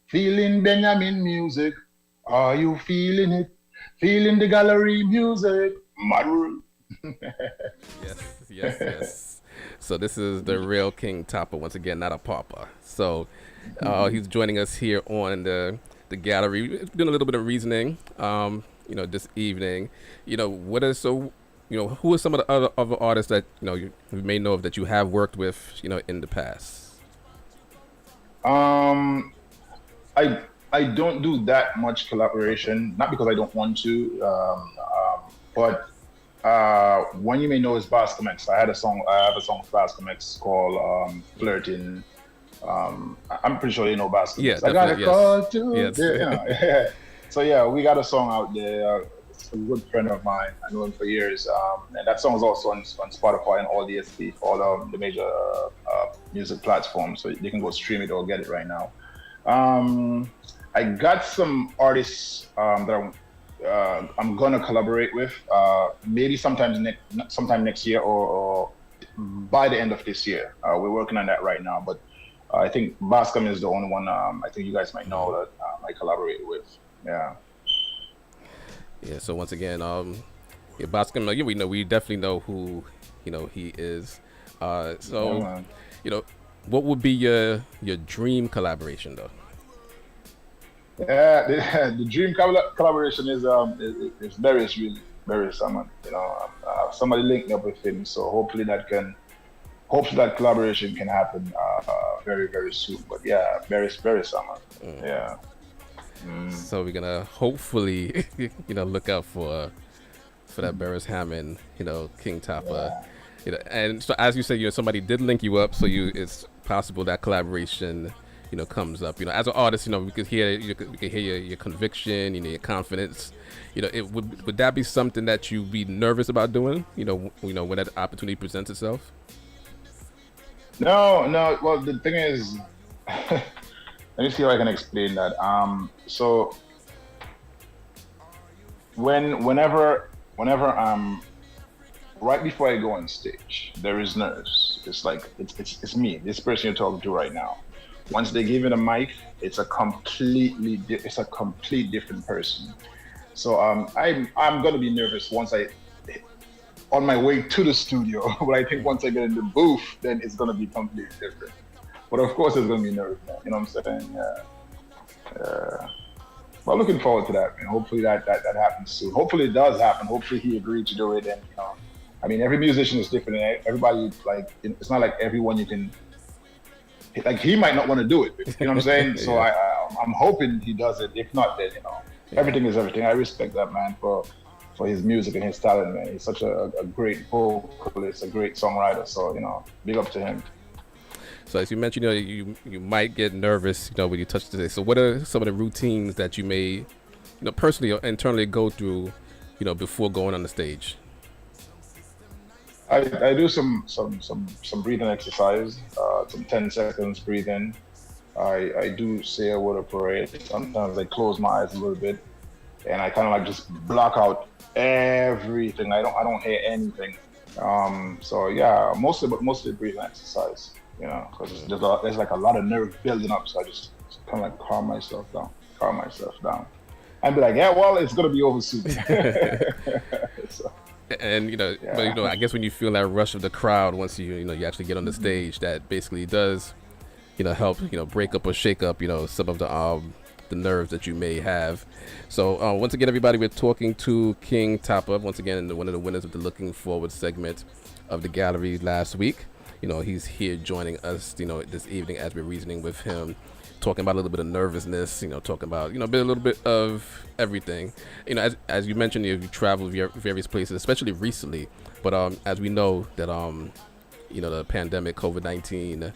Feeling Benyamin music? Are you feeling it? Feeling the gallery music? Mad. Yes. So this is the real King Tappa, once again, not a papa. So he's joining us here on the gallery. We're doing a little bit of reasoning, this evening. Who are some of the other artists that, you may know of that you have worked with, in the past? I don't do that much collaboration, not because I don't want to, but one you may know is Bascom X. I have a song with Bascom X called Flirting. I'm pretty sure you know Bascom X. I got a call too. Yes. Yeah. So yeah, we got a song out there. It's a good friend of mine. I know him for years. And that song is also on Spotify and all DSP, all the major music platforms. So you can go stream it or get it right now. I got some artists that I'm gonna collaborate with, maybe sometime next year or by the end of this year. We're working on that right now, but I think Bascom is the only one I think you guys might know that I collaborate with. Yeah. So once again, Bascom, we definitely know who he is. What would be your dream collaboration though? Yeah, the dream collaboration is Barry's really. Barry's someone, somebody linked up with him, so hopefully that collaboration can happen very, very soon. But yeah, Barry's someone. Yeah. So we're gonna hopefully, look out for that Barry's Hammond, King Tappa. And so as you said, somebody did link you up, so it's possible that collaboration comes up. As an artist, we could hear your conviction, your confidence. Would that be something that you'd be nervous about doing? When that opportunity presents itself. No. Well, the thing is, let me see how I can explain that. So whenever right before I go on stage, there is nerves. It's like it's me, this person you're talking to right now. Once they give it a mic, it's a complete different person. So I'm gonna be nervous on my way to the studio. But I think once I get in the booth, then it's gonna be completely different. But of course, it's gonna be nervous, man. You know what I'm saying? Yeah. Well, looking forward to that, man. Hopefully that happens soon. Hopefully it does happen. Hopefully he agreed to do it, and I mean, every musician is different. And everybody, it's not like everyone you can. Like he might not want to do it, you know what I'm saying? So I'm hoping he does it. If not, then everything is everything. I respect that man for his music and his talent, man. He's such a great vocalist, a great songwriter. So big up to him. So as you mentioned, you might get nervous, when you touch today. So what are some of the routines that you may, personally or internally go through, before going on the stage? I do some breathing exercise, some 10 seconds breathing. I do say a word of prayer. Sometimes I close my eyes a little bit, and I kind of just block out everything. I don't hear anything. So yeah, mostly breathing exercise. Because there's like a lot of nerve building up, so I just kind of calm myself down, and be like, yeah, well, it's gonna be over soon. So. And but I guess when you feel that rush of the crowd, once you actually get on the stage, that basically does help break up or shake up some of the nerves that you may have. So once again, everybody, we're talking to King Tappa, once again one of the winners of the Looking Forward segment of the gallery last week. He's here joining us this evening as we're reasoning with him, talking about a little bit of nervousness, talking about a little bit of everything. As you mentioned, you travel various places, especially recently, but as we know that the pandemic, COVID-19,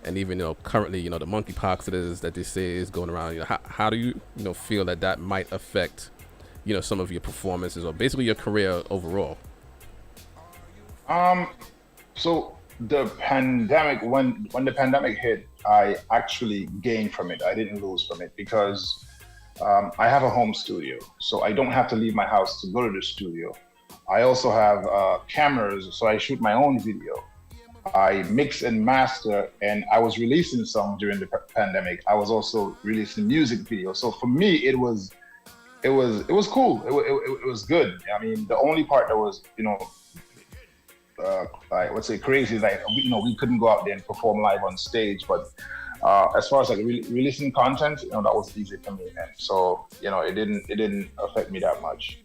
and even currently the monkeypox that they say is going around, how do you feel that might affect some of your performances or basically your career overall? So the pandemic, when the pandemic hit, I actually gained from it. I didn't lose from it because I have a home studio, so I don't have to leave my house to go to the studio. I also have cameras, so I shoot my own video. I mix and master, and I was releasing songs during the pandemic. I was also releasing music videos. So for me, it was cool. It was good. I mean, the only part that was, I would say crazy is like, we couldn't go out there and perform live on stage. But as far as like releasing content, that was easy for me, man. So it didn't affect me that much.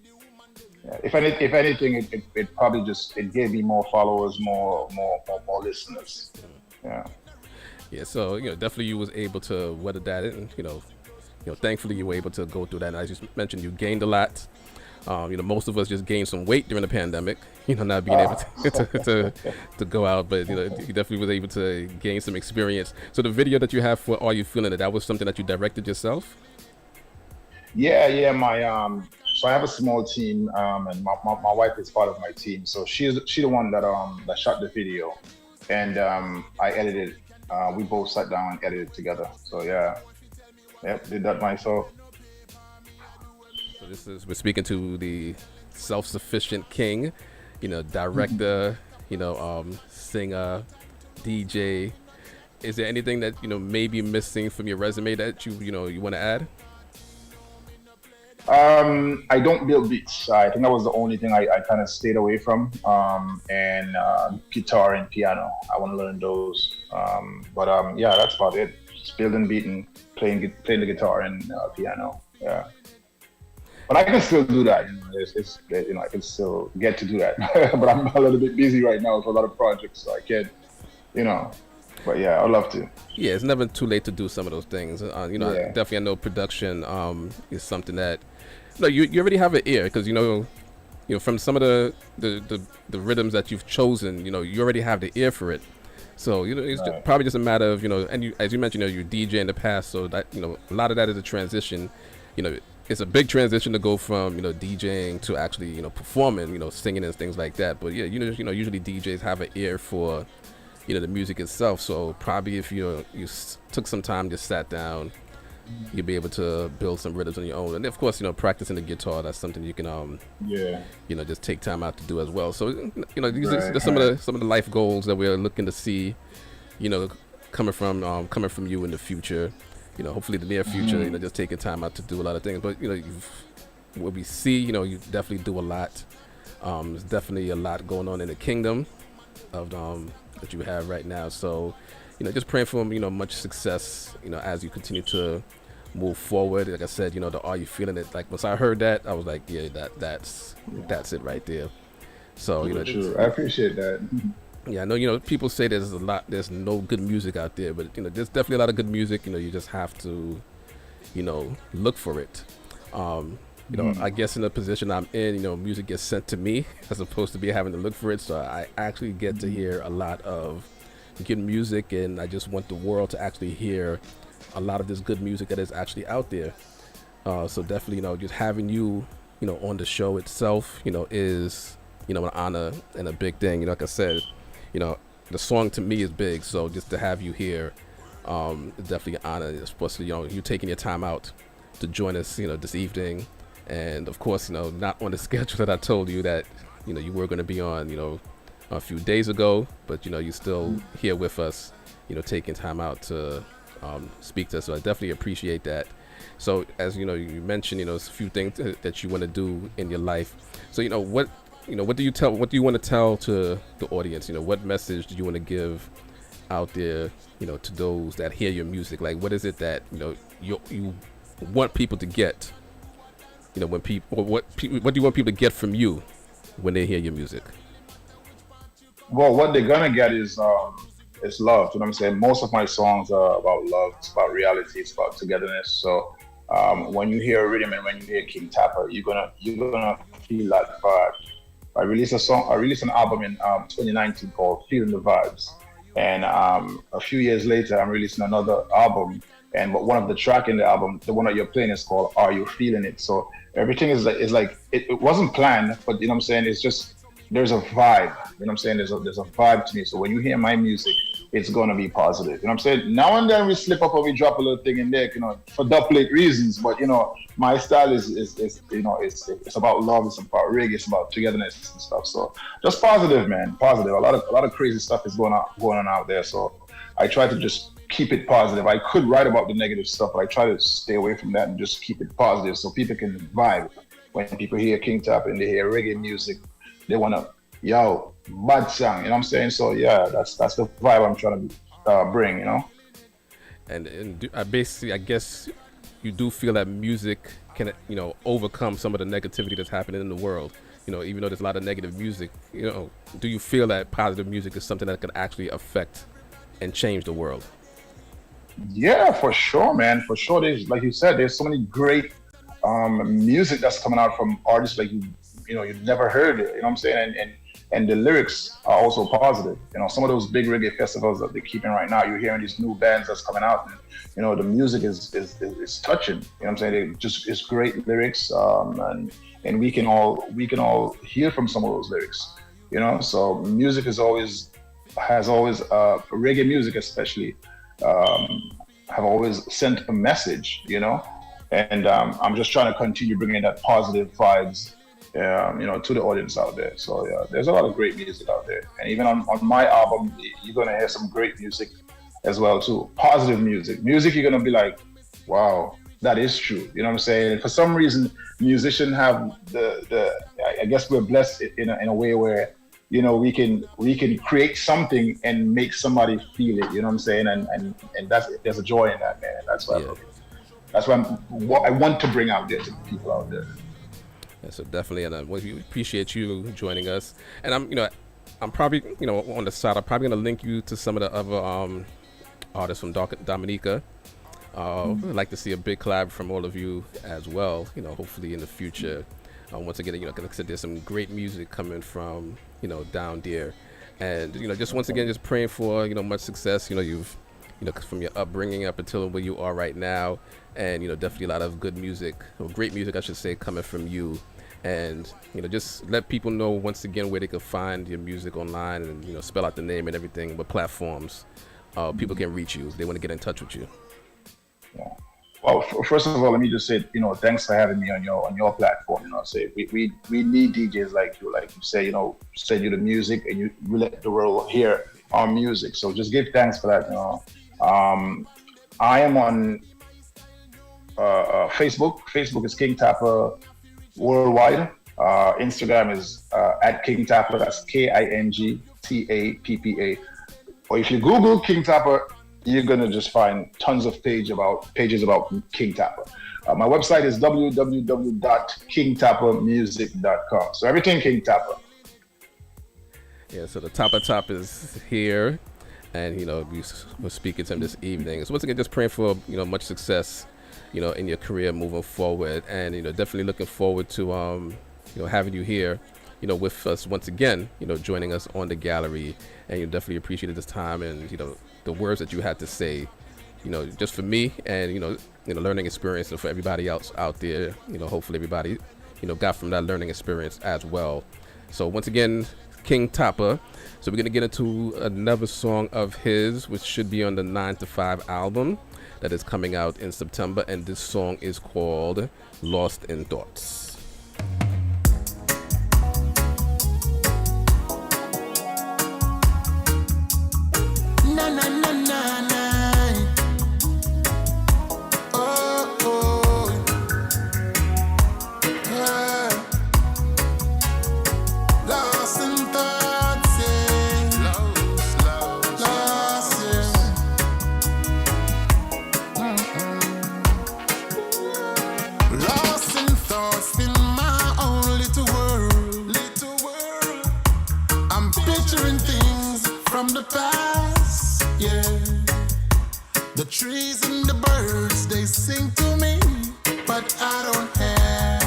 Yeah. If anything, it probably it gave me more followers, more listeners. Yeah. Yeah. So definitely you was able to weather that, and thankfully you were able to go through that. And as you mentioned, you gained a lot. Most of us just gained some weight during the pandemic. Not being able to go out, but you definitely was able to gain some experience. So the video that you have for "Are You Feeling It," that was something that you directed yourself? Yeah. So I have a small team, and my wife is part of my team. So she's the one that shot the video, and I edited. We both sat down and edited together. So did that myself. So we're speaking to the self-sufficient king, director, singer, DJ. Is there anything that may be missing from your resume that you want to add? I don't build beats. I think that was the only thing I kind of stayed away from. And guitar and piano. I want to learn those. But that's about it. Just building, beating, playing the guitar and piano. Yeah. But I can still do that. I can still get to do that. But I'm a little bit busy right now with a lot of projects, so I can't. But yeah, I'd love to. Yeah, it's never too late to do some of those things. Definitely I know production is something that you already have an ear, because from some of the rhythms that you've chosen, you already have the ear for it. So it's probably just a matter of and as you mentioned, you DJ in the past, so that a lot of that is a transition. It's a big transition to go from DJing to actually performing, singing and things like that. But yeah, usually DJs have an ear for the music itself. So probably if you took some time, just sat down, you'll be able to build some rhythms on your own. And of course, practicing the guitar, that's something you can just take time out to do as well. So these are some of the life goals that we're looking to see coming from you in the future. Hopefully the near future, just taking time out to do a lot of things. But what we see, you definitely do a lot. There's definitely a lot going on in the kingdom of that you have right now. So just praying for much success as you continue to move forward. Like I said, the "Are You Feeling It?" Like once I heard that, I was like, yeah, that's it right there. So sure. I appreciate that. Yeah, I know people say there's no good music out there, but there's definitely a lot of good music. You just have to look for it. I guess in the position I'm in, music gets sent to me as opposed to be having to look for it. So I actually get to hear a lot of good music, and I just want the world to actually hear a lot of this good music that is actually out there. So definitely, just having you, on the show itself, is, an honor and a big thing. Like I said, the song to me is big. So just to have you here, is definitely an honor, especially, you taking your time out to join us, this evening. And of course, not on the schedule that I told you that, you were going to be on, a few days ago, but you're still here with us, taking time out to speak to us. So I definitely appreciate that. So as you mentioned, a few things that you want to do in your life. So what do you want to tell to the audience? What message do you want to give out there, to those that hear your music? Like, what is it that you want people to get? When people, what do you want people to get from you when they hear your music? Well, what they're gonna get is love. You know what I'm saying? Most of my songs are about love. It's about reality. It's about togetherness. So when you hear rhythm and when you hear King Tappa, you're gonna feel that vibe. I released an album in 2019 called Feeling the Vibes, and a few years later, I'm releasing another album. But one of the track in the album, the one that you're playing, is called "Are You Feeling It?" So everything is like it wasn't planned, but you know what I'm saying. It's just there's a vibe. You know what I'm saying? There's a vibe to me. So when you hear my music, it's gonna be positive. You know what I'm saying? Now and then we slip up or we drop a little thing in there, for duplicate reasons. But my style is it's about love. It's about reggae. It's about togetherness and stuff. So just positive, man. Positive. A lot of crazy stuff is going on out there. So I try to just keep it positive. I could write about the negative stuff, but I try to stay away from that and just keep it positive so people can vibe. When people hear King Tappa and they hear reggae music, they want to, bad song, you know what I'm saying? So yeah, that's the vibe I'm trying to bring, And I guess you do feel that music can, overcome some of the negativity that's happening in the world. Even though there's a lot of negative music, do you feel that positive music is something that could actually affect and change the world? Yeah, for sure, man. For sure. There's, like you said, there's so many great music that's coming out from artists like you've never heard it, you know what I'm saying? And the lyrics are also positive. Some of those big reggae festivals that they're keeping right now, you're hearing these new bands that's coming out, and the music is touching. You know what I'm saying? It's great lyrics, and we can all hear from some of those lyrics. So music has always reggae music especially have always sent a message, and I'm just trying to continue bringing that positive vibes to the audience out there. So yeah, there's a lot of great music out there, and even on my album, you're gonna hear some great music as well too. Positive music you're gonna be like, wow, that is true. You know what I'm saying? And for some reason, musicians have I guess we're blessed in a way where we can create something and make somebody feel it. You know what I'm saying? And there's a joy in that, man. That's what I want to bring out there to the people out there. Yeah, so definitely, and we appreciate you joining us. And I'm probably, on the side, I'm probably gonna link you to some of the other artists from Dominica. I'd like to see a big collab from all of you as well. Hopefully in the future. Once again, like I said, there's some great music coming from down there, and just once again, just praying for much success. You've from your upbringing up until where you are right now, and definitely a lot of good music, or great music, I should say, coming from you. And just let people know once again where they can find your music online, and spell out the name and everything, what platforms people can reach you if they want to get in touch with you. Yeah. Well, first of all, let me just say, thanks for having me on your platform. Say we need DJs like you say, send you the music and you let the world hear our music. So just give thanks for that. I am on Facebook. Facebook is King Tappa Worldwide. Instagram is at King Tappa. That's KingTappa. Or if you Google King Tappa, you're gonna just find tons of pages about King Tappa. My website is www.kingtappamusic.com. So everything King Tappa. Yeah, so the Tappa Top is here, and we're speaking to him this evening. So once again, just praying for much success, in your career moving forward, and definitely looking forward to having you here, with us once again, joining us on the gallery, and definitely appreciated this time and the words that you had to say, just for me and learning experience, and for everybody else out there, hopefully everybody got from that learning experience as well. So once again, King Tappa. So we're gonna get into another song of his, which should be on the 9 to 5 album that is coming out in September, and this song is called Lost in Thoughts. Lost in thoughts, yeah. Lost trees and the birds, they sing to me, but I don't hear.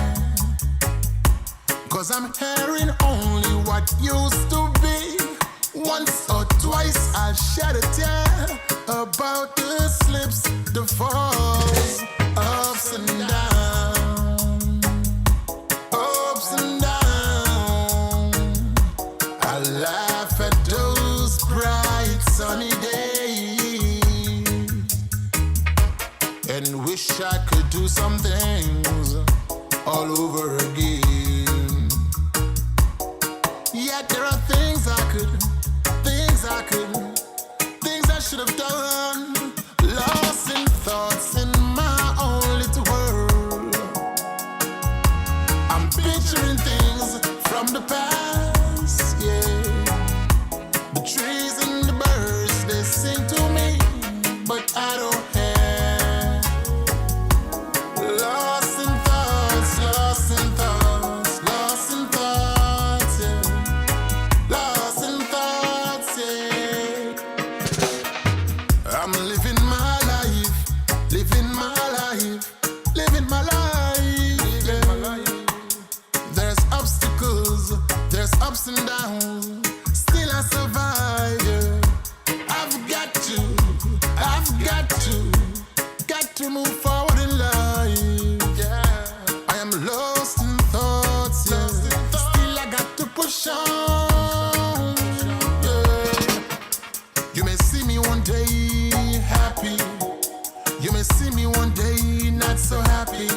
'Cause I'm hearing only what used to be. Once or twice I'll shed a tear about the slips, the falls, ups and downs, ups and downs. I laugh at those bright sunny days and wish I could do some things all over again. Yet there are things I should have done. Lost in thoughts in my own little world. I'm picturing things from the past, yeah. The trees and the birds, they sing to me, but I don't hear. Lost in thoughts, lost in thoughts, lost in thoughts, yeah. Lost in thoughts, yeah. I'm living my life, living my life, living my life, yeah. There's obstacles, there's ups and downs, still I survive, yeah. I've got to move forward in life, yeah. I am lost in thoughts, yeah. Still I got to push on, yeah. You may see me one day happy, you may see me one day not so happy.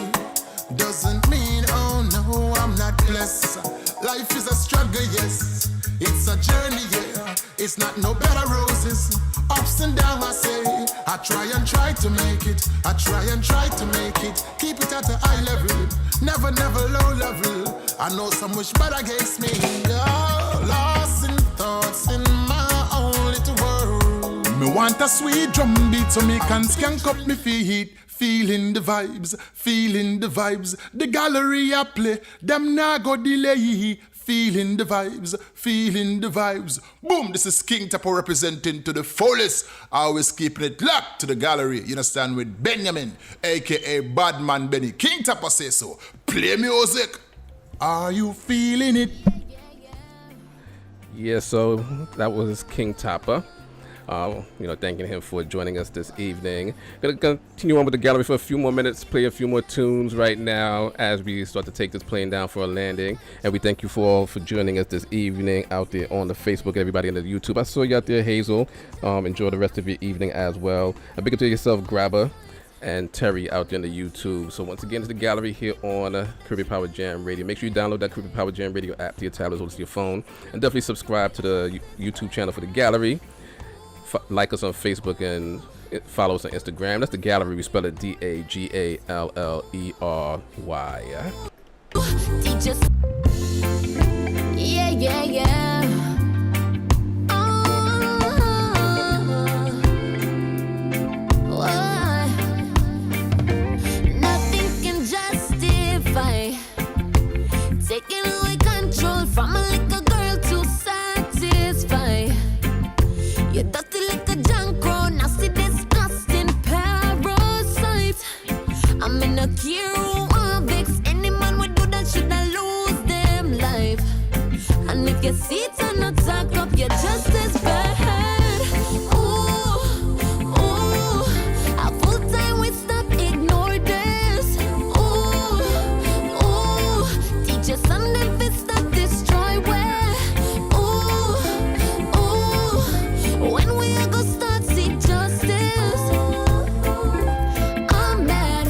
Doesn't mean, oh no, I'm not blessed. Life is a struggle, yes. It's a journey, yeah. It's not no bed of roses. Ups and downs, I say. I try to make it. I try to make it. Keep it at a high level. Never low level. I know some wish bad against me. Oh, lost in thoughts in my own little world. Me want a sweet drum beat so me can skank up me feet. Feeling the vibes, feeling the vibes. The gallery I play, them nah go delay. Feeling the vibes, feeling the vibes. Boom, this is King Tappa representing to the fullest. Always keeping it locked to the gallery. You understand, with Benyamin, aka BadMan Benny. King Tappa say so. Play music. Are you feeling it? Yeah, so that was King Tappa. Thanking him for joining us this evening. Gonna continue on with the gallery for a few more minutes, play a few more tunes right now as we start to take this plane down for a landing. And we thank you all for joining us this evening out there on the Facebook, everybody on the YouTube. I saw you out there, Hazel. Enjoy the rest of your evening as well. A big up to yourself, Grabber, and Terry out there on the YouTube. So once again, it's the gallery here on Caribbean Power Jam Radio. Make sure you download that Caribbean Power Jam Radio app to your tablets or to your phone. And definitely subscribe to the YouTube channel for the gallery. Like us on Facebook and follow us on Instagram. That's the gallery. We spell it DAGALLERY. Yeah. Nothing can justify taking away control from a little girl to satisfy. You dirty like a junk crow, nasty, disgusting parasite. I'm in a care who vex. Any man would do that should I lose them life. And if your seats are not tucked up, you're just as bad. Ooh, a full time we stop, ignore this. Ooh, teach your son if it's stop, destroy where. When we are gonna start see justice, I'm mad,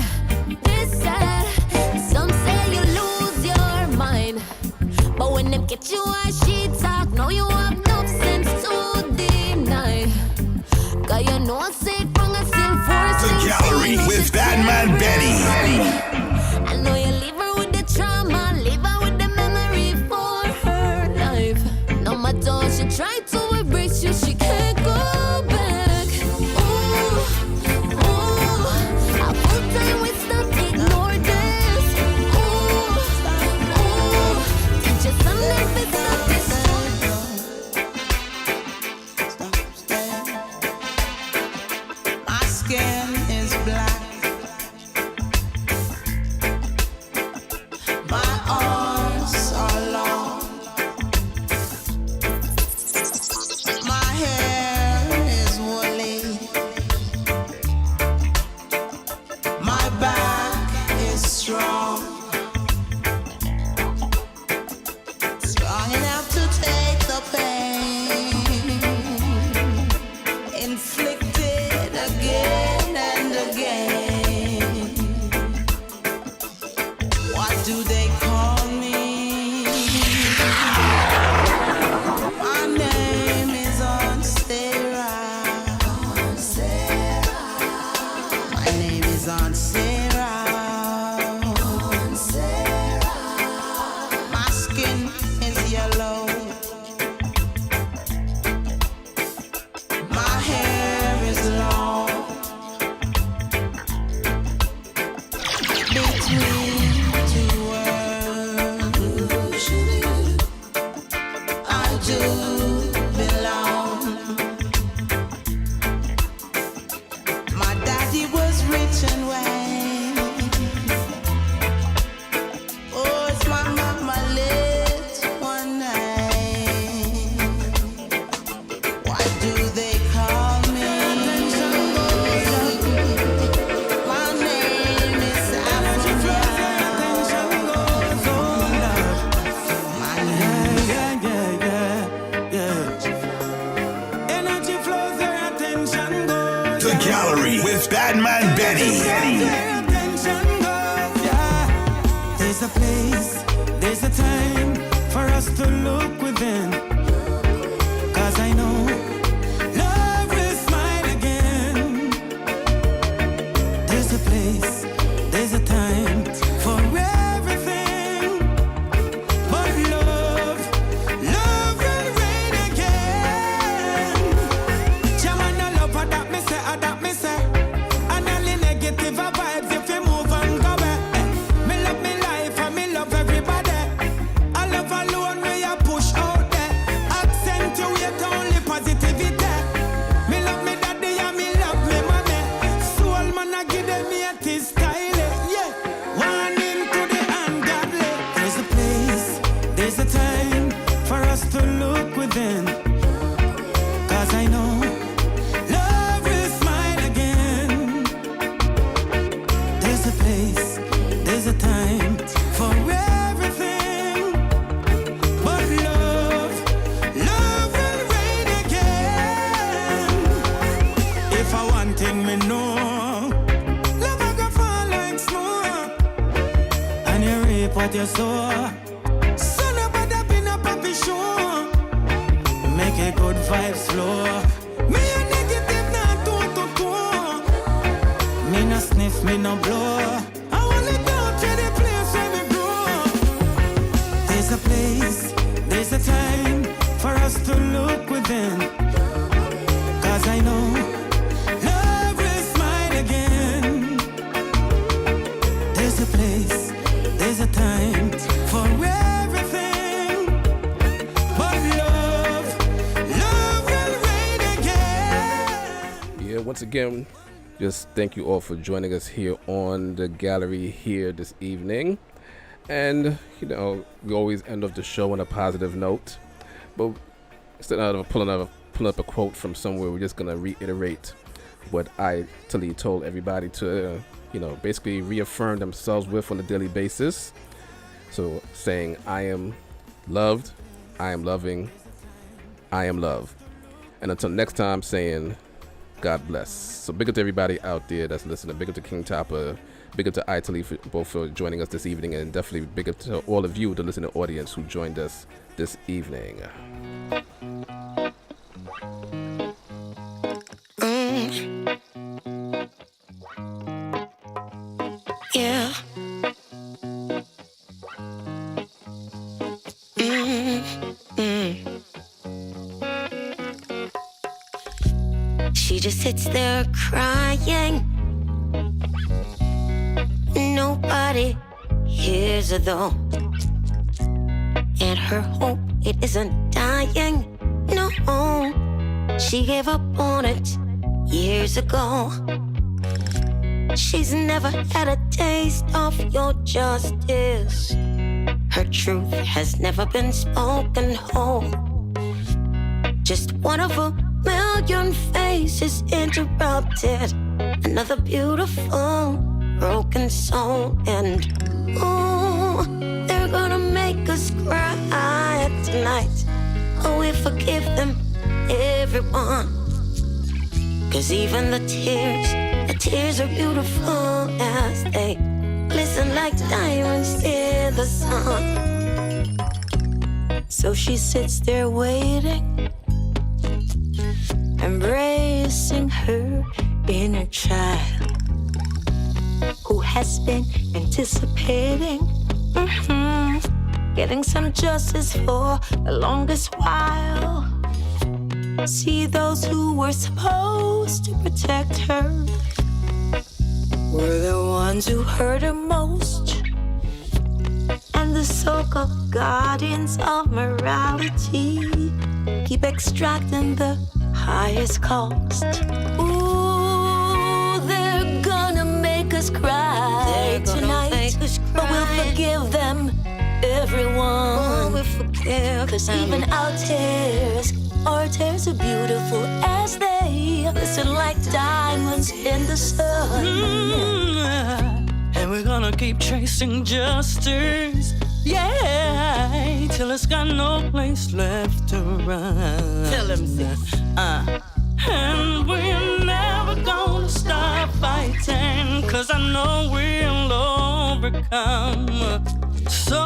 this sad. Some say you lose your mind, but when them get you as she talk, no you have no sense to deny. 'Cause you know I say it wrong, I still force The gallery with BadMan Benny. I know you leave her with the trauma, leave her with the memory for her life. No matter how she try to embrace you, she can't go back. Ooh, a full time we stop, ignore this. Ooh, teach your son if it's not this. My skin is black. My arms are long. My hair is woolly. My back is strong. Strong enough to take the pain inflicted again and again. What do they call me? My name is on Sarah. My name is on Sarah. My skin is yellow. My hair is long. Between two worlds, I do belong. My daddy was rich and well. Oh, it's my mama late one night. What do they call me? My name is Africa. My name, Energy flows, their attention goes. The Gallery with BadMan Benny. There's a place, there's a time for us to look within. 'Cause I know love will smile again. There's a place, there's a time for everything. But love will reign again. Chaman, I love her, that me say. And all the negative vibes, if you move and go back. Me love me life and me love everybody. I love alone where you push out there. Accentuate only positivity. Me love me daddy and me love me mommy. Soul man, I give them me a tea style. Yeah, one into the ungodly. There's a place, there's a time for us to look within. 'Cause I know love will smile again. There's a place, there's a time for everything. But love will reign again. If I want thing me know, love I go fall like snow. And you reap what you sow. So nobody been a puppy show. Make a good vibes flow. Me a negative not two. Me no sniff, me no blow. I only don't to the place where me grow. There's a place, there's a time for us to look within. 'Cause I know love will smile again. There's a place, there's a time for everything. But love will reign again. Yeah, once again, just thank you all for joining us here on the gallery here this evening. And, you know, we always end off the show on a positive note. But instead of pulling up a quote from somewhere, we're just going to reiterate what Italee told everybody to, basically reaffirm themselves with on a daily basis. So saying, I am loved, I am loving, I am love. And until next time, saying, God bless. So big up to everybody out there that's listening. Big up to King Tappa. Big up to Italee both for joining us this evening. And definitely big up to all of you, the listening audience who joined us this evening. Yeah. She just sits there crying. Nobody hears her though. And her hope, it isn't dying. No, she gave up on it years ago. She's never had a taste of your justice. Her truth has never been spoken whole. Just one of a million faces interrupted. Another beautiful broken soul. And ooh, they're gonna make us cry tonight. Oh, we forgive them, everyone. 'Cause even the tears are beautiful as they glisten like diamonds in the sun. So she sits there waiting, embracing her inner child, who has been anticipating getting some justice for the longest while. See, those who were supposed to protect her were the ones who hurt her most. And the so-called guardians of morality keep extracting the highest cost. Ooh, they're gonna make us cry tonight, but we'll forgive them, everyone. Oh, we'll forgive, 'cause even our tears are beautiful as they glisten like diamonds in the sun. And we're gonna keep chasing justice, yeah, till it's got no place left to run. Tell him, sis. And we're never gonna stop fighting, 'cause I know we'll overcome. So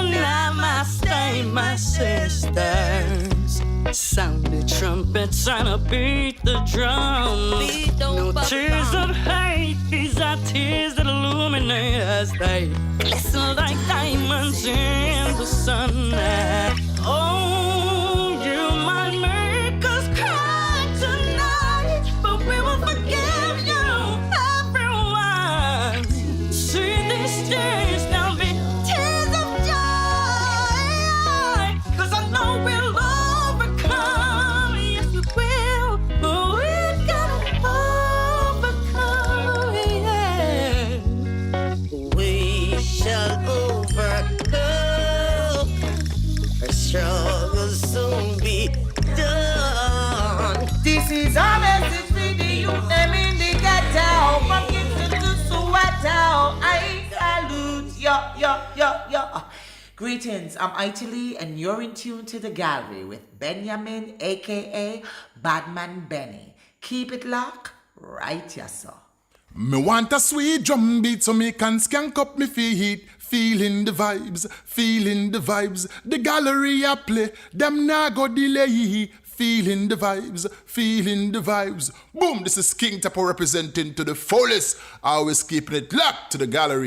namaste, my sisters. Sound the trumpets and I beat the drums. No tears of hate, these are tears that illuminate as they glisten like diamonds in the sun. Oh, you might make us cry tonight, but we will forgive you, everyone. See these tears, they'll be tears of joy, 'cause I know we'll overcome. Yes, we will, but we've got to overcome, yeah. We shall overcome. Our struggle soon be done. This is our message for the youth, them in the ghetto. From Kingston to Soweto, I salute yo. Greetings, I'm Italee, and you're in tune to the gallery with Benyamin, aka BadMan Benny. Keep it locked, right, yes, sir. Me want a sweet drum beat so me can skank up me feet. Feeling the vibes, feeling the vibes. The gallery a play, them nah go delay. Feeling the vibes, feeling the vibes. Boom, this is King Tappa representing to the fullest. Always keeping it locked to the gallery.